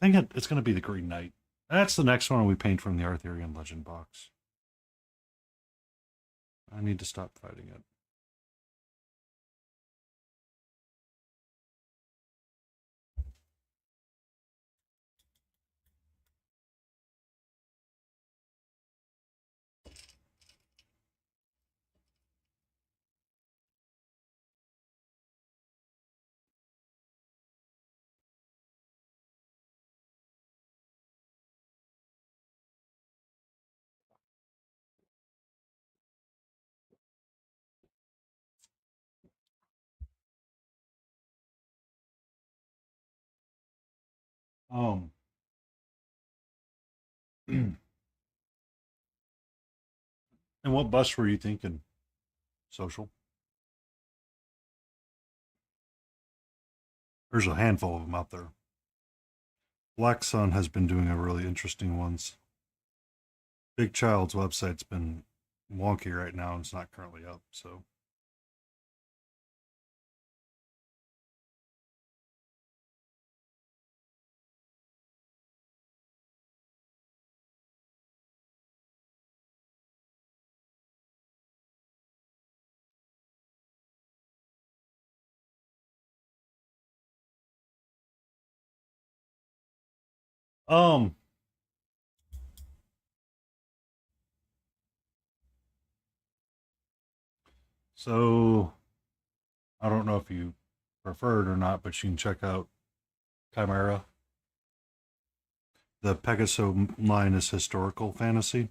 I think it's going to be the Green Knight. That's the next one we paint from the Arthurian Legend box. I need to stop fighting it. Um, and what bus were you thinking? Social? There's a handful of them out there. Black Sun has been doing a really interesting ones. Big Child's website's been wonky right now and it's not currently up, so. Um, so I don't know if you prefer it or not, but you can check out Chimera. The Pegaso line is historical fantasy.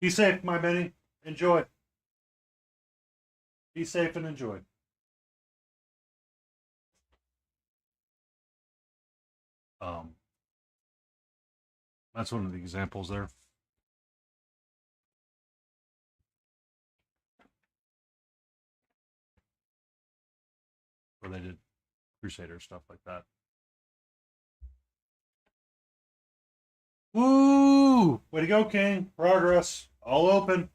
Be safe, my Benny. Enjoy. Be safe and enjoy. Um, that's one of the examples there where they did Crusader stuff like that. Woo! Way to go, King. Progress. All open.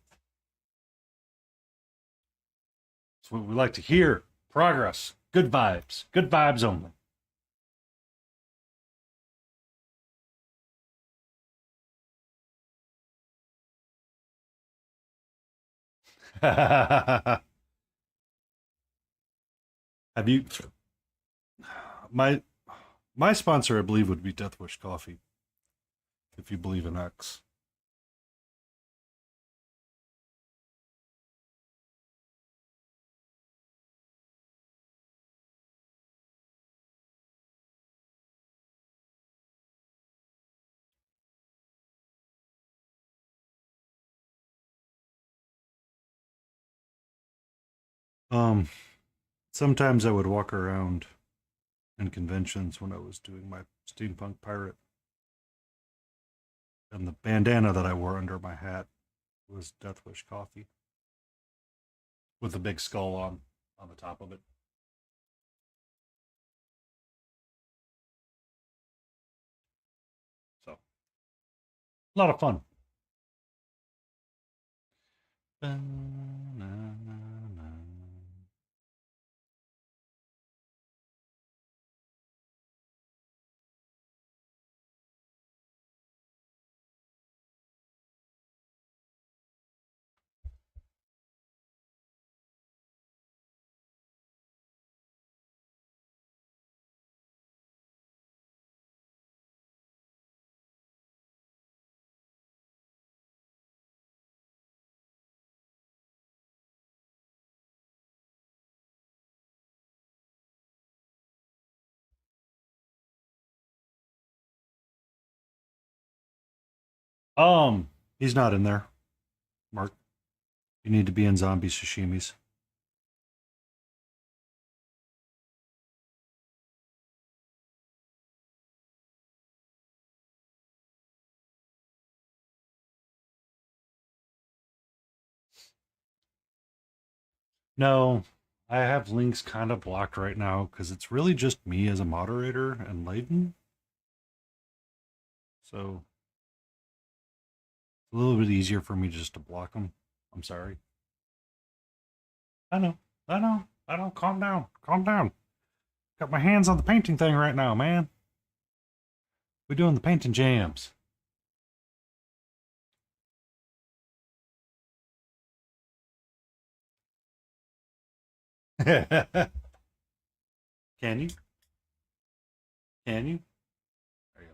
That's what we like to hear. Progress. Good vibes. Good vibes only. Have you my my sponsor I believe would be Death Wish Coffee, if you believe in X. Um Sometimes I would walk around in conventions when I was doing my steampunk pirate, and the bandana that I wore under my hat was Death Wish Coffee with a big skull on the top of it. So, a lot of fun. Um, He's not in there, Mark. You need to be in zombie sashimis. No, I have links kind of blocked right now because it's really just me as a moderator and Layden. So it's a little bit easier for me just to block them. I'm sorry. I know. I know. I know. Calm down. Calm down. Got my hands on the painting thing right now, man. We're doing the painting jams. Can you? Can you? There you go.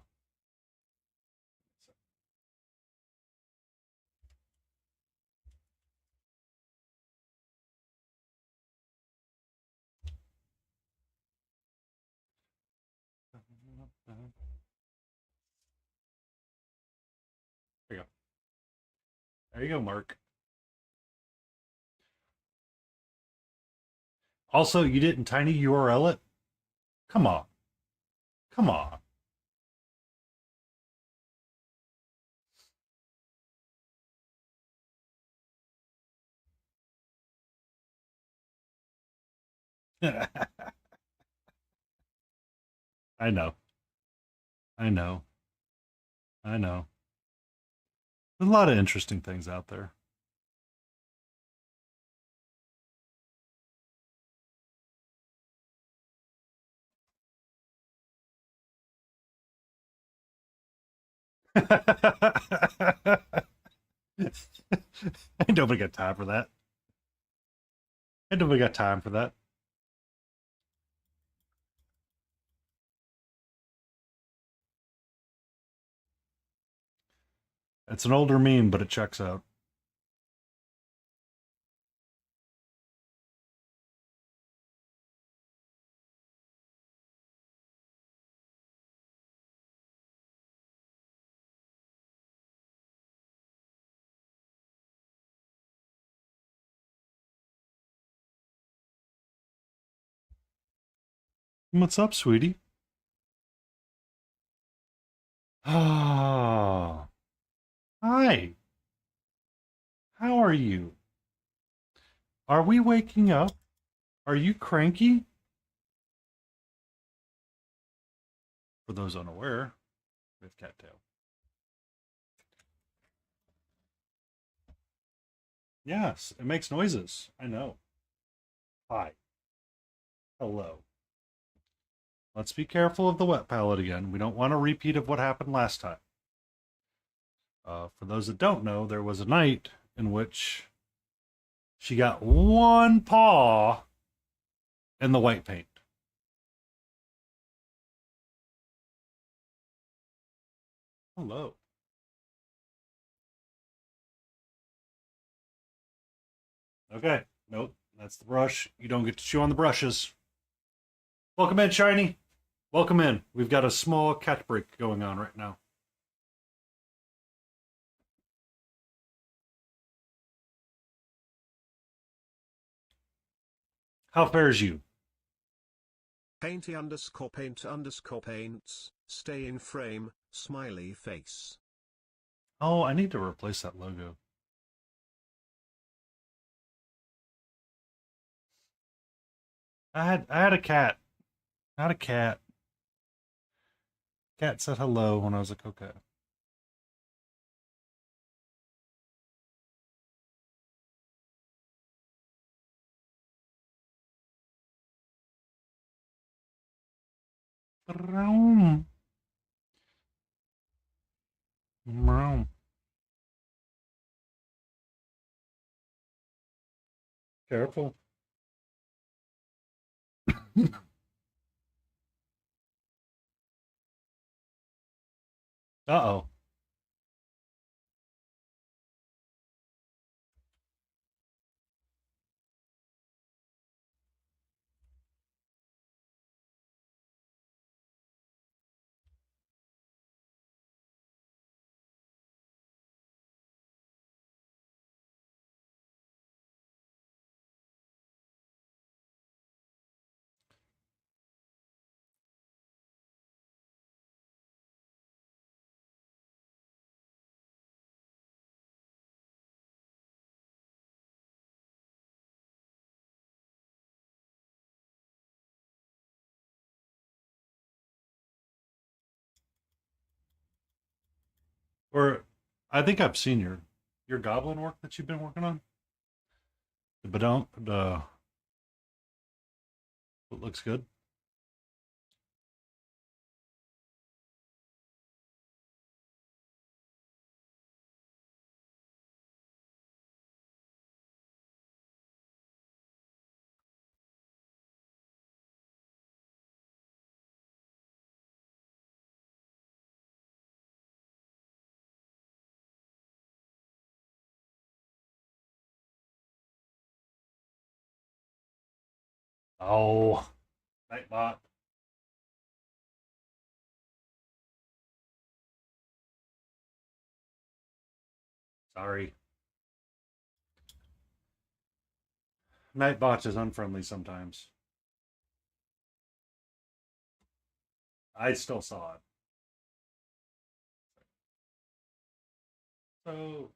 There you go. There you go, Mark. Also, you didn't tiny URL it? Come on. Come on. I know. I know. I know. There's a lot of interesting things out there. Ain't nobody got time for that. Ain't nobody got time for that. It's an older meme, but it checks out. What's up, sweetie? Ah, hi. How are you? Are we waking up? Are you cranky? For those unaware, we have cattail. Yes, it makes noises. I know. Hi. Hello. Let's be careful of the wet palette again. We don't want a repeat of what happened last time. For those that don't know, there was a night in which she got one paw in the white paint. Hello. Okay. Nope. That's the brush. You don't get to chew on the brushes. Welcome in, Shiny. Welcome in. We've got a small cat break going on right now. How fares you? Painty underscore paint underscore paints, stay in frame, smiley face. Oh, I need to replace that logo. I had a cat. Not a cat. Cat said hello when I was like, okay. Vroom. Vroom. Careful. Uh-oh. Or I think I've seen your goblin work that you've been working on. But don't it looks good. Oh, Nightbot. Sorry. Nightbot is unfriendly sometimes. I still saw it. So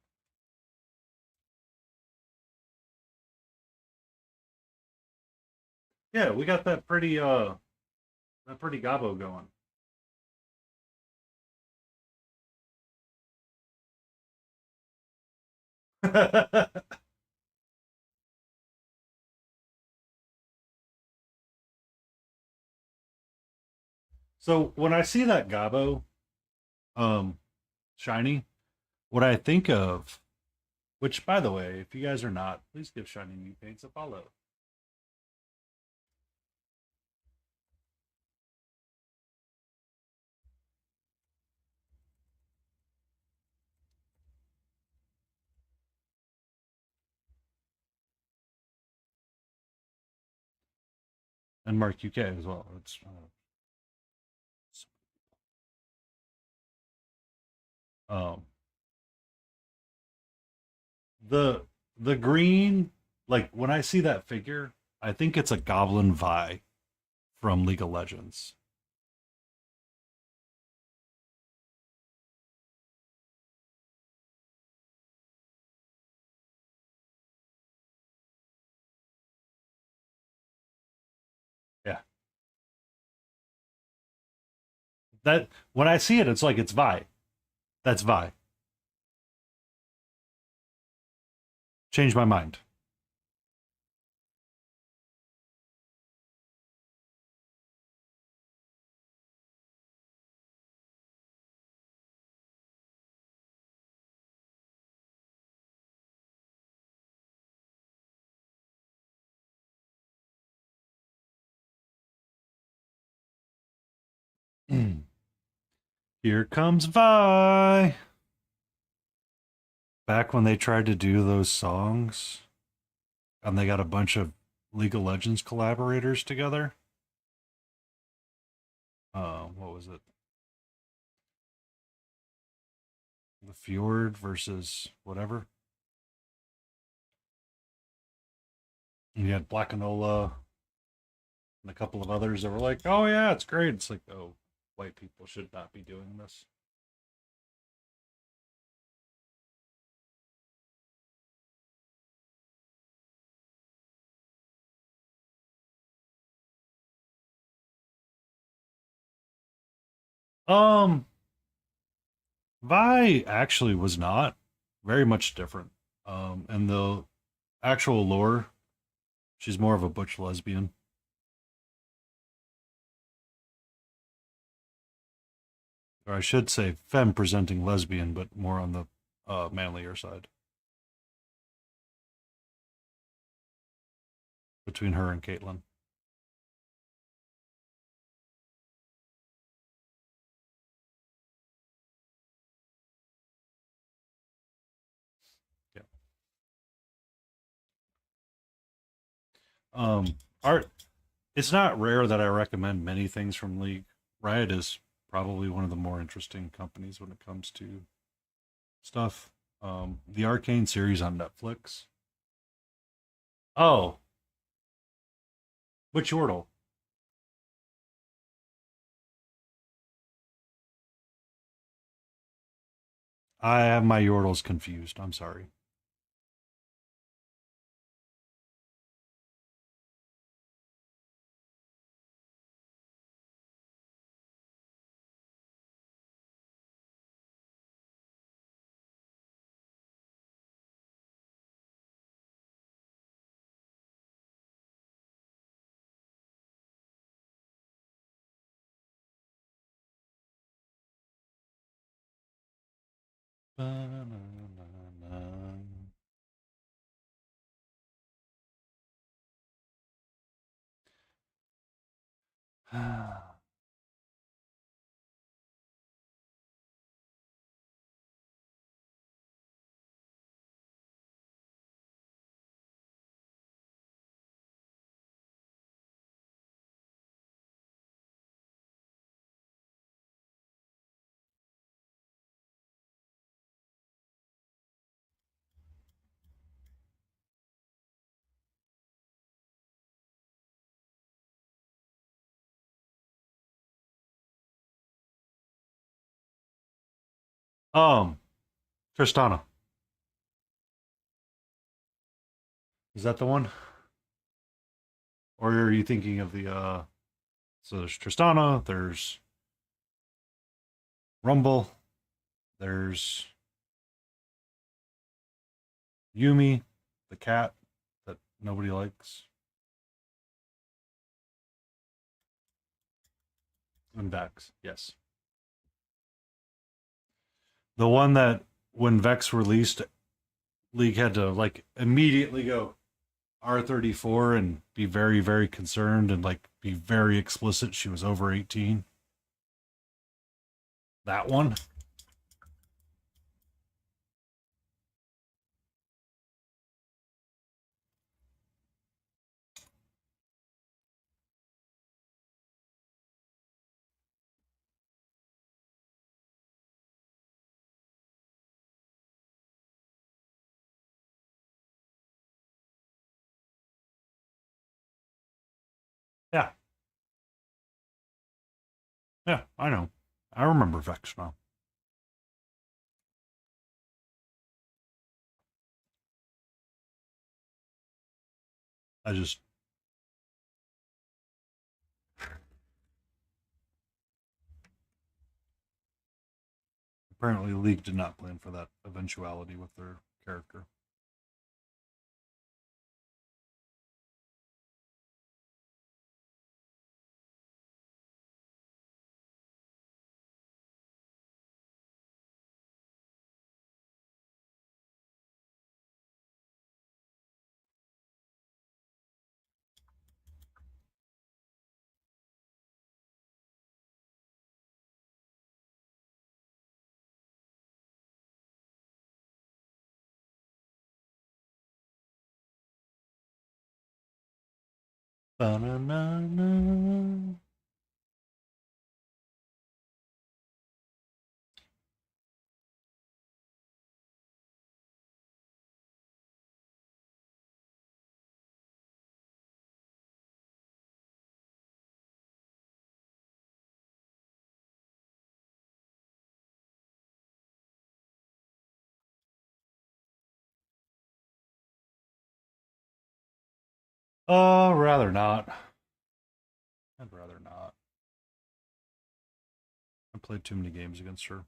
yeah, we got that pretty gobbo going. So when I see that gobbo um shiny, what I think of, which by the way, if you guys are not, please give Shiny New Paints a follow. And Mark UK as well. It's um the the green, like when I see that figure, I think it's a Goblin Vi from League of Legends. Yeah. That when I see it, it's like it's Vi. That's Vi. Change my mind. Here comes Vi. Back when they tried to do those songs and they got a bunch of League of Legends collaborators together. What was it? The Fjord versus whatever. And you had Black Enola and a couple of others that were like, "Oh yeah, it's great." It's like, "Oh, white people should not be doing this." Um, Vi actually was not very much different. And the actual lore, she's more of a butch lesbian, or I should say, femme presenting lesbian, but more on the manlier side between her and Caitlyn. Yeah. Art. It's not rare that I recommend many things from League. Riot is probably one of the more interesting companies when it comes to stuff. The Arcane series on Netflix. Oh, which Yordle? I have my Yordles confused. I'm sorry. Ba-na-na-na. um, Tristana. Is that the one? Or are you thinking of the so there's Tristana, there's Rumble, there's Yumi, the cat that nobody likes, and Vex. Yes. The one that when Vex released, League had to like immediately go R34 and be very, very concerned and like be very explicit she was over 18. That one. Yeah. Yeah, I know. I remember Vex now. I just apparently League did not plan for that eventuality with their character. Ba-na-na-na. Rather not. I'd rather not. I played too many games against her.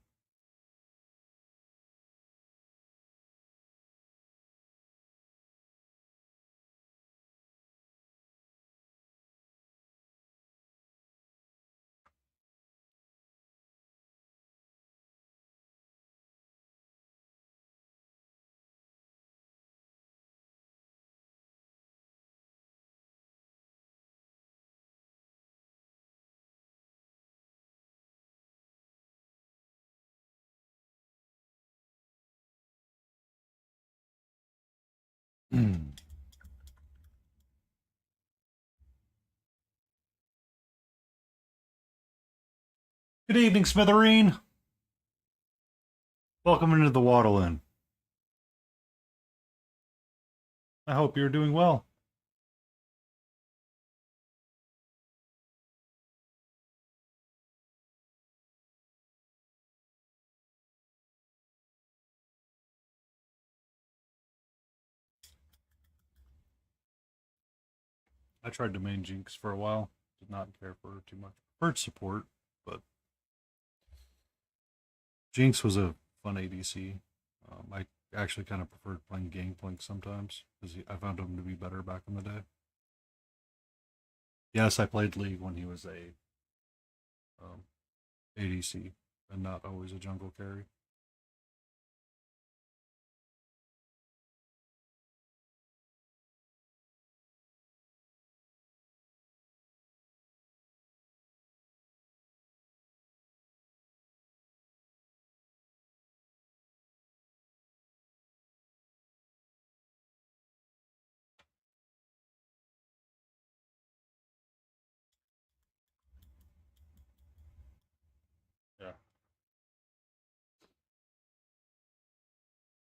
Good evening, Smithereen. Welcome into the Waddle Inn. I hope you're doing well. I tried to main Jinx for a while. Did not care for her too much. Preferred support, but Jinx was a fun ADC. I actually kind of preferred playing Gangplank sometimes because I found him to be better back in the day. Yes, I played League when he was a ADC and not always a jungle carry.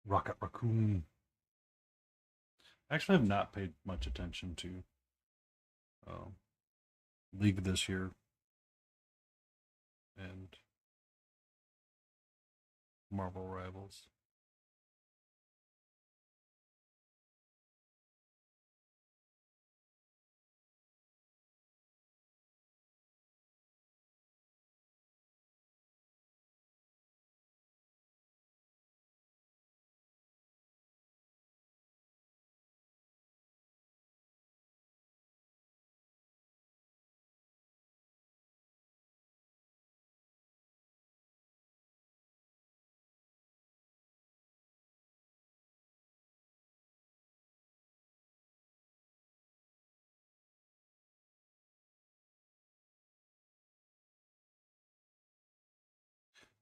Rocket Raccoon. I actually have not paid much attention to League this year. And Marvel Rivals.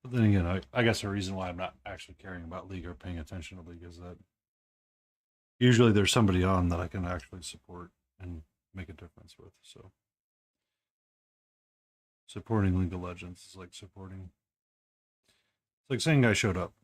But then again, I guess the reason why I'm not actually caring about League or paying attention to League is that usually there's somebody on that I can actually support and make a difference with. So supporting League of Legends is like supporting. It's like saying I showed up.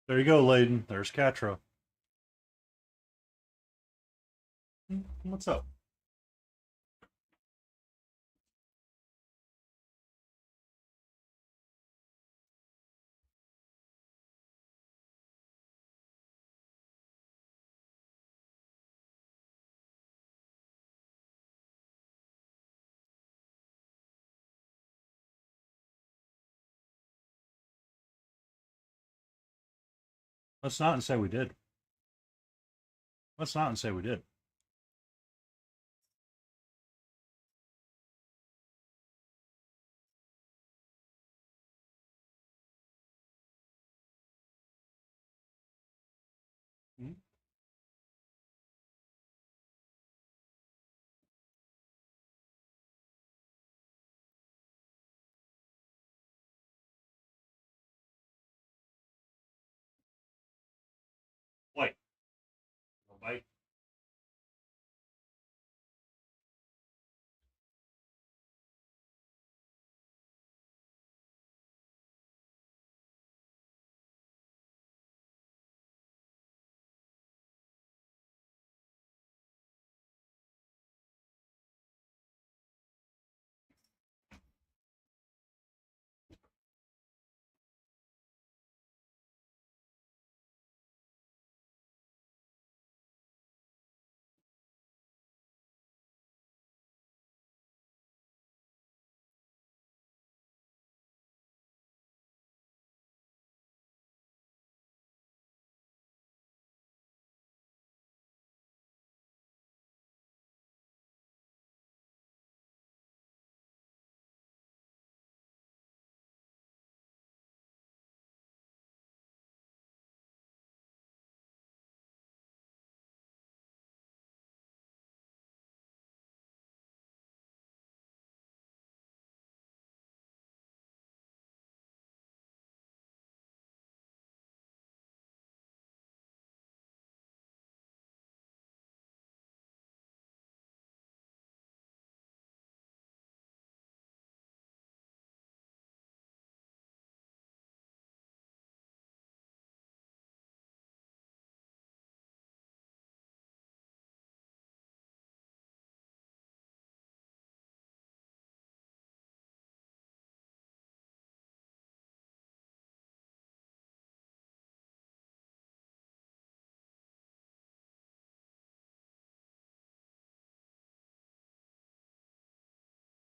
There you go, Layden. There's Catra. What's up? Let's not and say we did. Let's not and say we did. Hmm? White. No bite.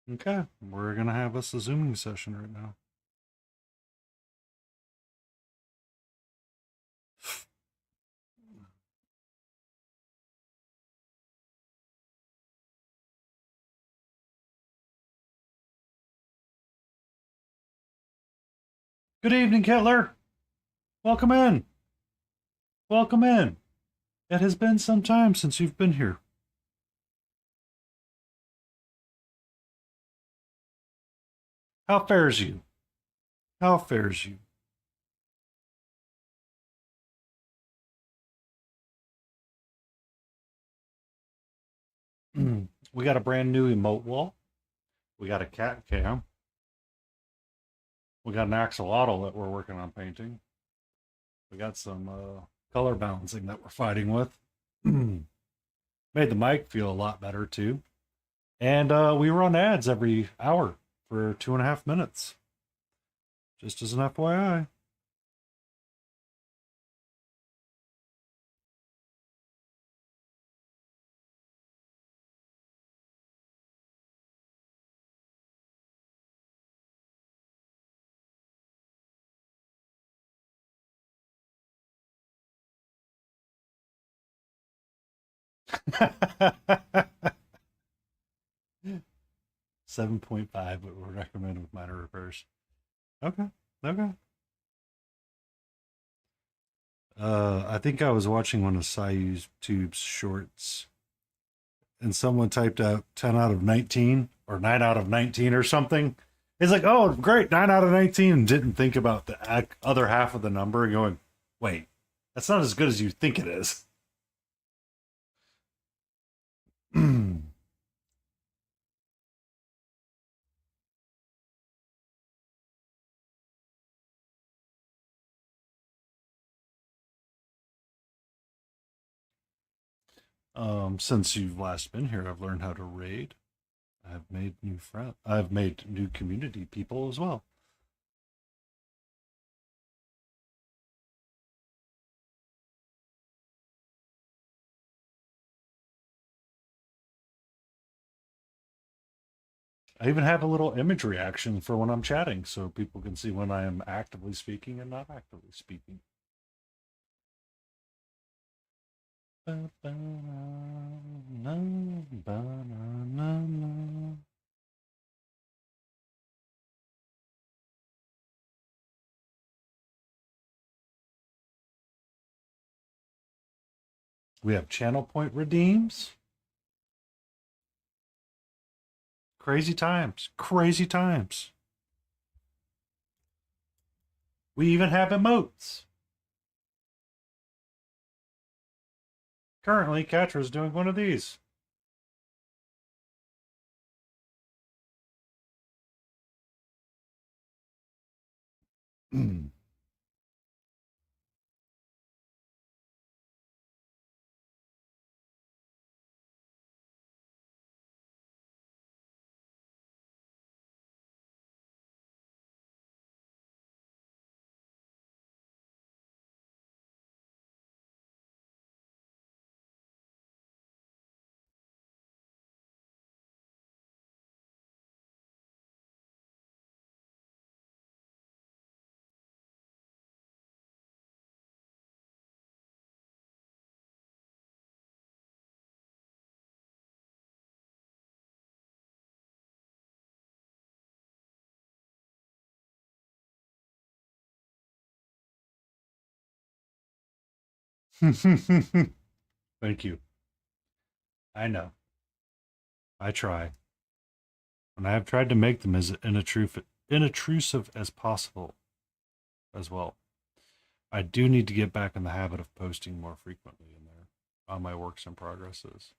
Okay, we're gonna have us a Zooming session right now. Good evening, Kettler. Welcome in. Welcome in. It has been some time since you've been here. How fares you? How fares you? We got a brand new emote wall. We got a cat cam. We got an axolotl that we're working on painting. We got some color balancing that we're fighting with. Made the mic feel a lot better too. And we run ads every hour for 2.5 minutes. Just as an FYI. $7.5 would recommend with minor repairs. Okay. Okay. I think I was watching one of Sayu's Tube's shorts, and someone typed out 10 out of 19 or 9 out of 19 or something. It's like, oh, great, 9 out of 19, and didn't think about the other half of the number and going, wait, that's not as good as you think it is. Since you've last been here, I've learned how to raid. I've made new friends. I've made new community people as well. I even have a little image reaction for when I'm chatting so people can see when I am actively speaking and not actively speaking. We have channel point redeems. Crazy times. Crazy times. We even have emotes. Currently, Katra's doing one of these. Thank you. I know. I try. And I have tried to make them as inintrusive as possible as well. I do need to get back in the habit of posting more frequently in there on my works in progresses.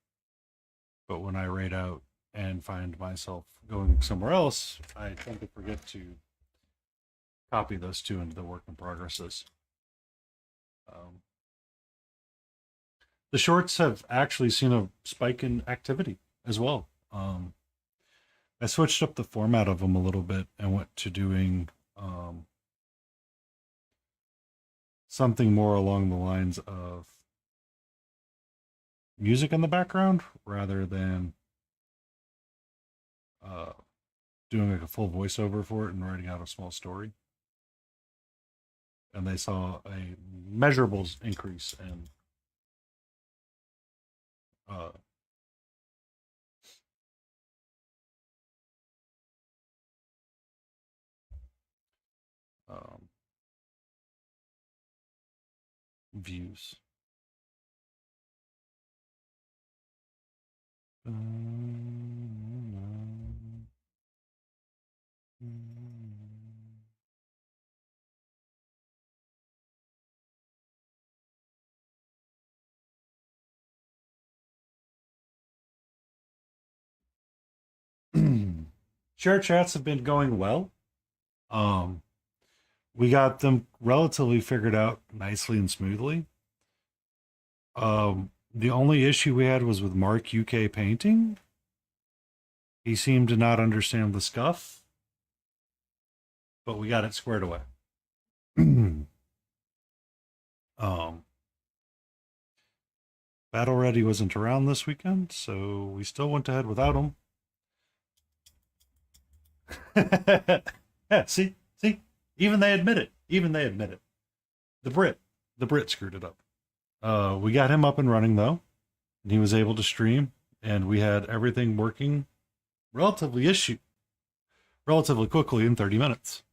But when I raid out and find myself going somewhere else, I tend to forget to copy those two into the work in progresses. The shorts have actually seen a spike in activity as well. I switched up the format of them a little bit and went to doing something more along the lines of music in the background rather than doing like a full voiceover for it and writing out a small story. And they saw a measurable increase in uh, um, views. Share chats have been going well. Um, we got them relatively figured out nicely and smoothly. The only issue we had was with Mark UK painting. He seemed to not understand the scuff, but we got it squared away. Battle Ready wasn't around this weekend, so we still went ahead without him. Yeah, see, even they admit it. The Brit screwed it up. We got him up and running though, and he was able to stream, and we had everything working relatively quickly in 30 minutes.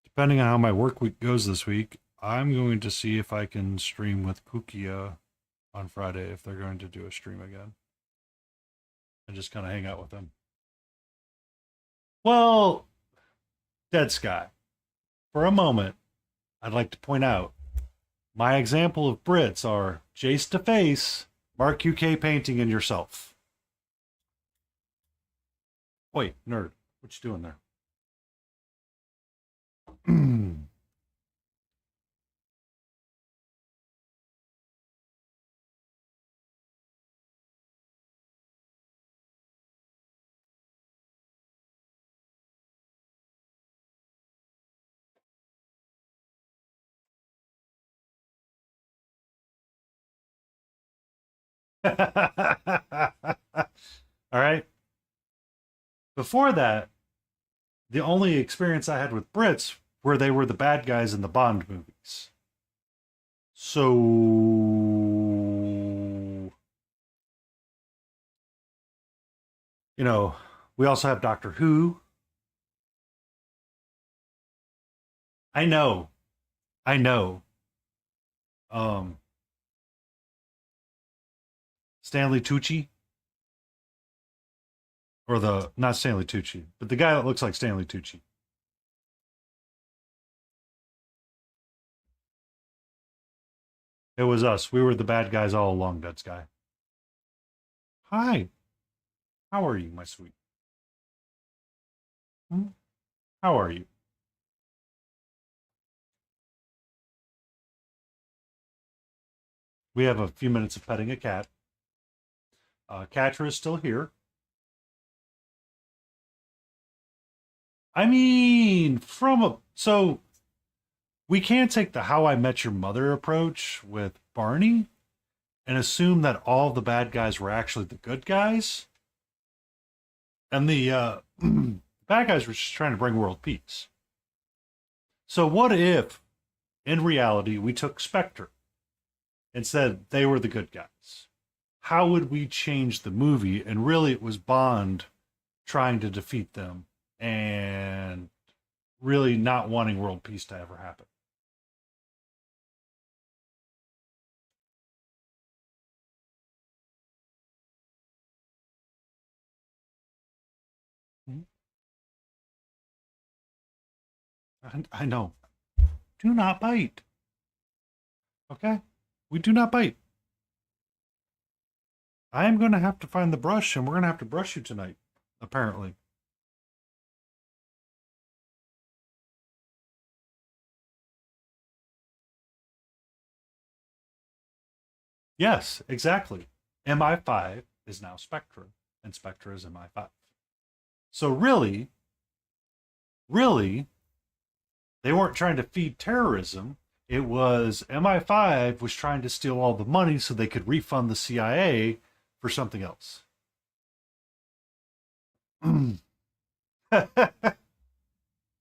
Depending on how my work week goes this week, I'm going to see if I can stream with Kukia on Friday if they're going to do a stream again. And just kind of hang out with them. Well, Dead Sky, for a moment, I'd like to point out my example of Brits are Jace to Face, Mark UK painting, and yourself. Wait, nerd, what you doing there? All right. Before that, the only experience I had with Brits were they were the bad guys in the Bond movies. So, you know, we also have Doctor Who. I know. Stanley Tucci. Or not Stanley Tucci, but the guy that looks like Stanley Tucci. It was us. We were the bad guys all along, Dead Sky. Hi. How are you, my sweet? How are you? We have a few minutes of petting a cat. Catra is still here. I mean, so we can't take the How I Met Your Mother approach with Barney and assume that all the bad guys were actually the good guys. And the bad guys were just trying to bring world peace. So what if, in reality, we took Spectre and said they were the good guys? How would we change the movie? And really it was Bond trying to defeat them and really not wanting world peace to ever happen. I know. Do not bite. Okay? We do not bite. I am going to have to find the brush, and we're going to have to brush you tonight, apparently. Yes, exactly. MI5 is now Spectre, and Spectre is MI5. So really, they weren't trying to feed terrorism. It was MI5 was trying to steal all the money so they could refund the CIA for something else.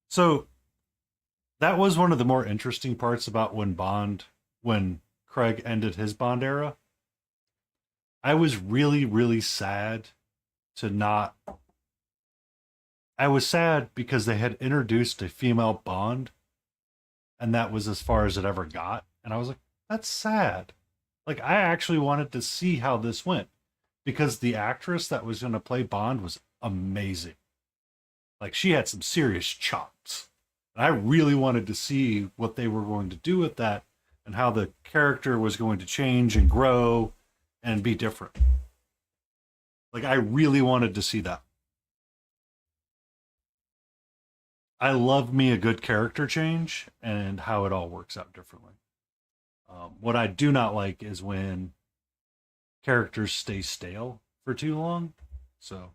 So that was one of the more interesting parts about when Craig ended his Bond era. I was really, really sad to not. I was sad because they had introduced a female Bond, and that was as far as it ever got. And I was like, that's sad. Like, I actually wanted to see how this went because the actress that was going to play Bond was amazing. Like, she had some serious chops. And I really wanted to see what they were going to do with that and how the character was going to change and grow and be different. Like, I really wanted to see that. I love me a good character change and how it all works out differently. What I do not like is when characters stay stale for too long. So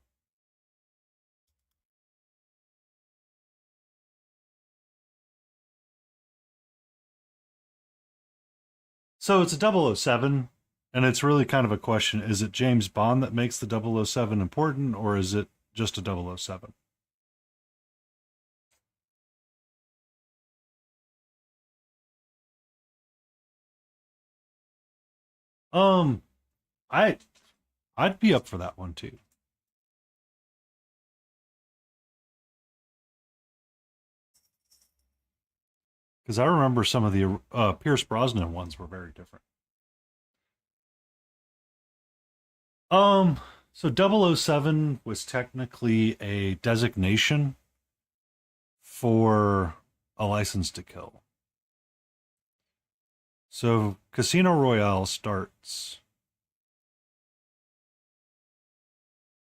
it's a 007, and it's really kind of a question. Is it James Bond that makes the 007 important, or is it just a 007? Um, I I'd be up for that one too. Because I remember some of the Pierce Brosnan ones were very different. Um, so 007 was technically a designation for a license to kill. So Casino Royale starts.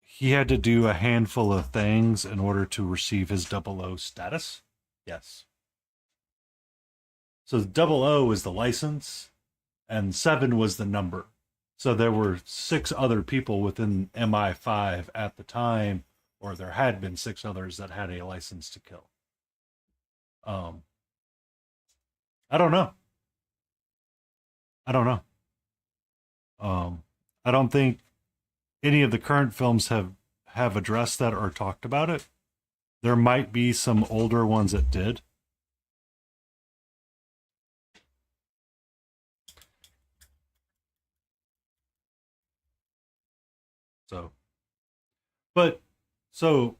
He had to do a handful of things in order to receive his 00 status. Yes. So the 00 was the license, and 7 was the number. So there were 6 other people within MI5 at the time, or there had been 6 others that had a license to kill. Um, I don't know. I don't know. I don't think any of the current films have addressed that or talked about it. There might be some older ones that did. So, but so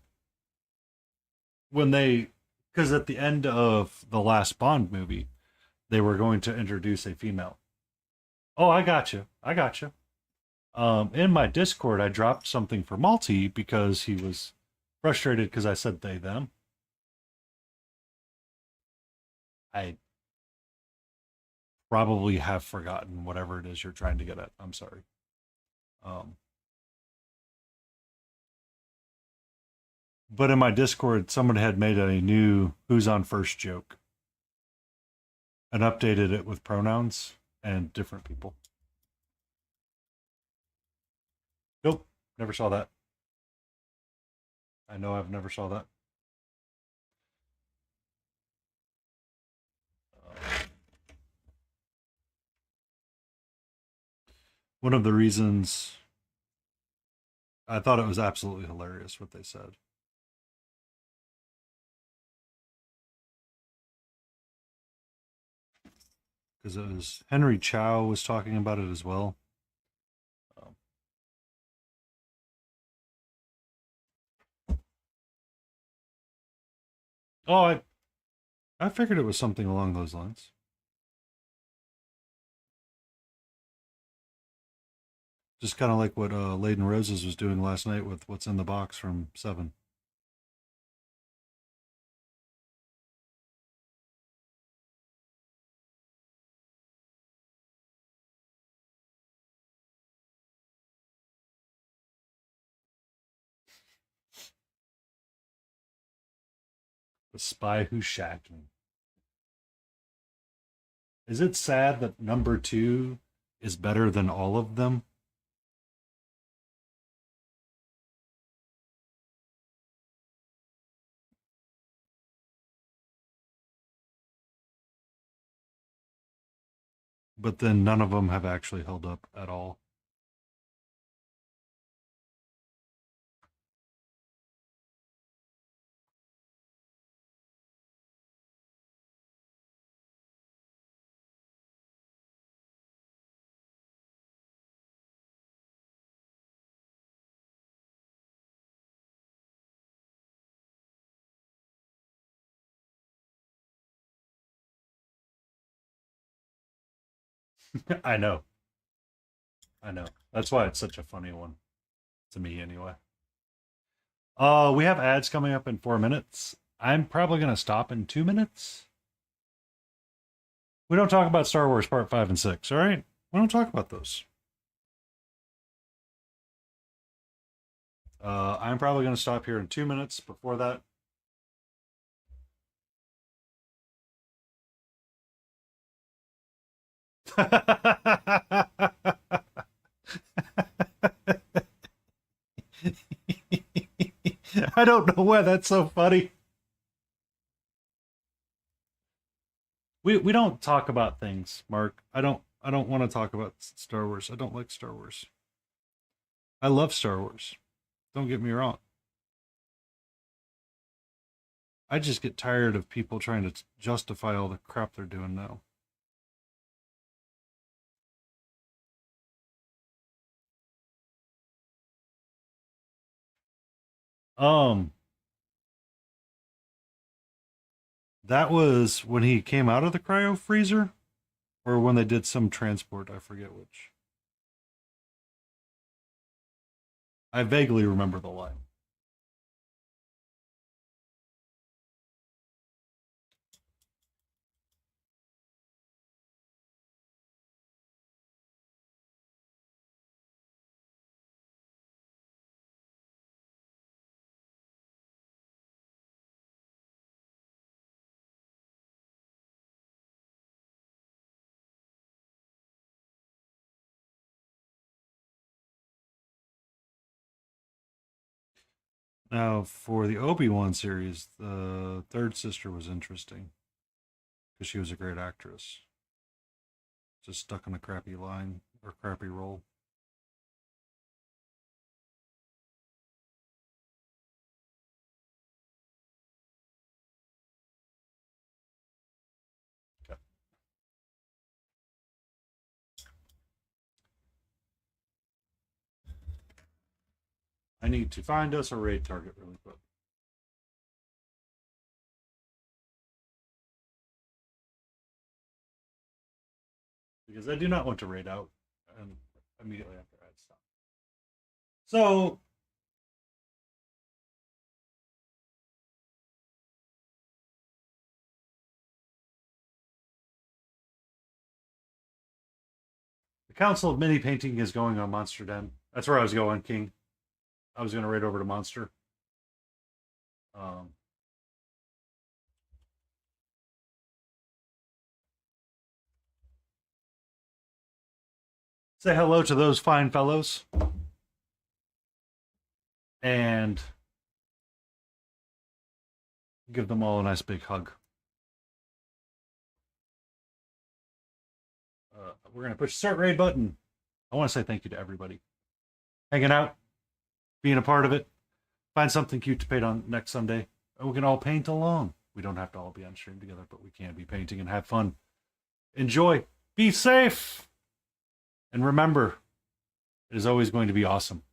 when they, because at the end of the last Bond movie, they were going to introduce a female. Oh, I got you. I got you. In my Discord, I dropped something for Malty because he was frustrated because I said they them. I probably have forgotten whatever it is you're trying to get at. I'm sorry. Um, but in my Discord, someone had made a new "Who's on First" joke and updated it with pronouns and different people. Nope, never saw that. I know I've never saw that. One of the reasons I thought it was absolutely hilarious what they said. Because it was Henry Chow was talking about it as well. Um, oh, I figured it was something along those lines. Just kind of like what Laden Roses was doing last night with What's in the Box from Seven. The Spy Who Shagged Me. Is it sad that number 2 is better than all of them? But then none of them have actually held up at all. I know. I know. That's why it's such a funny one. To me, anyway. We have ads coming up in 4 minutes. I'm probably going to stop in 2 minutes. We don't talk about Star Wars Part 5 and 6, all right? We don't talk about those. I'm probably going to stop here in 2 minutes. Before that, I don't know why that's so funny. We don't talk about things, Mark. I don't want to talk about Star Wars. I don't like Star Wars. I love Star Wars. Don't get me wrong. I just get tired of people trying to justify all the crap they're doing now. Um, that was when he came out of the cryo freezer, or when they did some transport. I forget which. I vaguely remember the line. Now, for the Obi-Wan series, the third sister was interesting because she was a great actress. Just stuck in a crappy line or crappy role. Okay. I need to find us a raid target really quick. Because I do not want to raid out and immediately after I stop. So the Council of Mini Painting is going on Monster Den. That's where I was going, King. I was going to raid over to Monster. Um, say hello to those fine fellows. And give them all a nice big hug. We're going to push the start raid button. I want to say thank you to everybody hanging out, being a part of it. Find something cute to paint on next Sunday. And we can all paint along. We don't have to all be on stream together, but we can be painting and have fun. Enjoy. Be safe. And remember, it is always going to be awesome.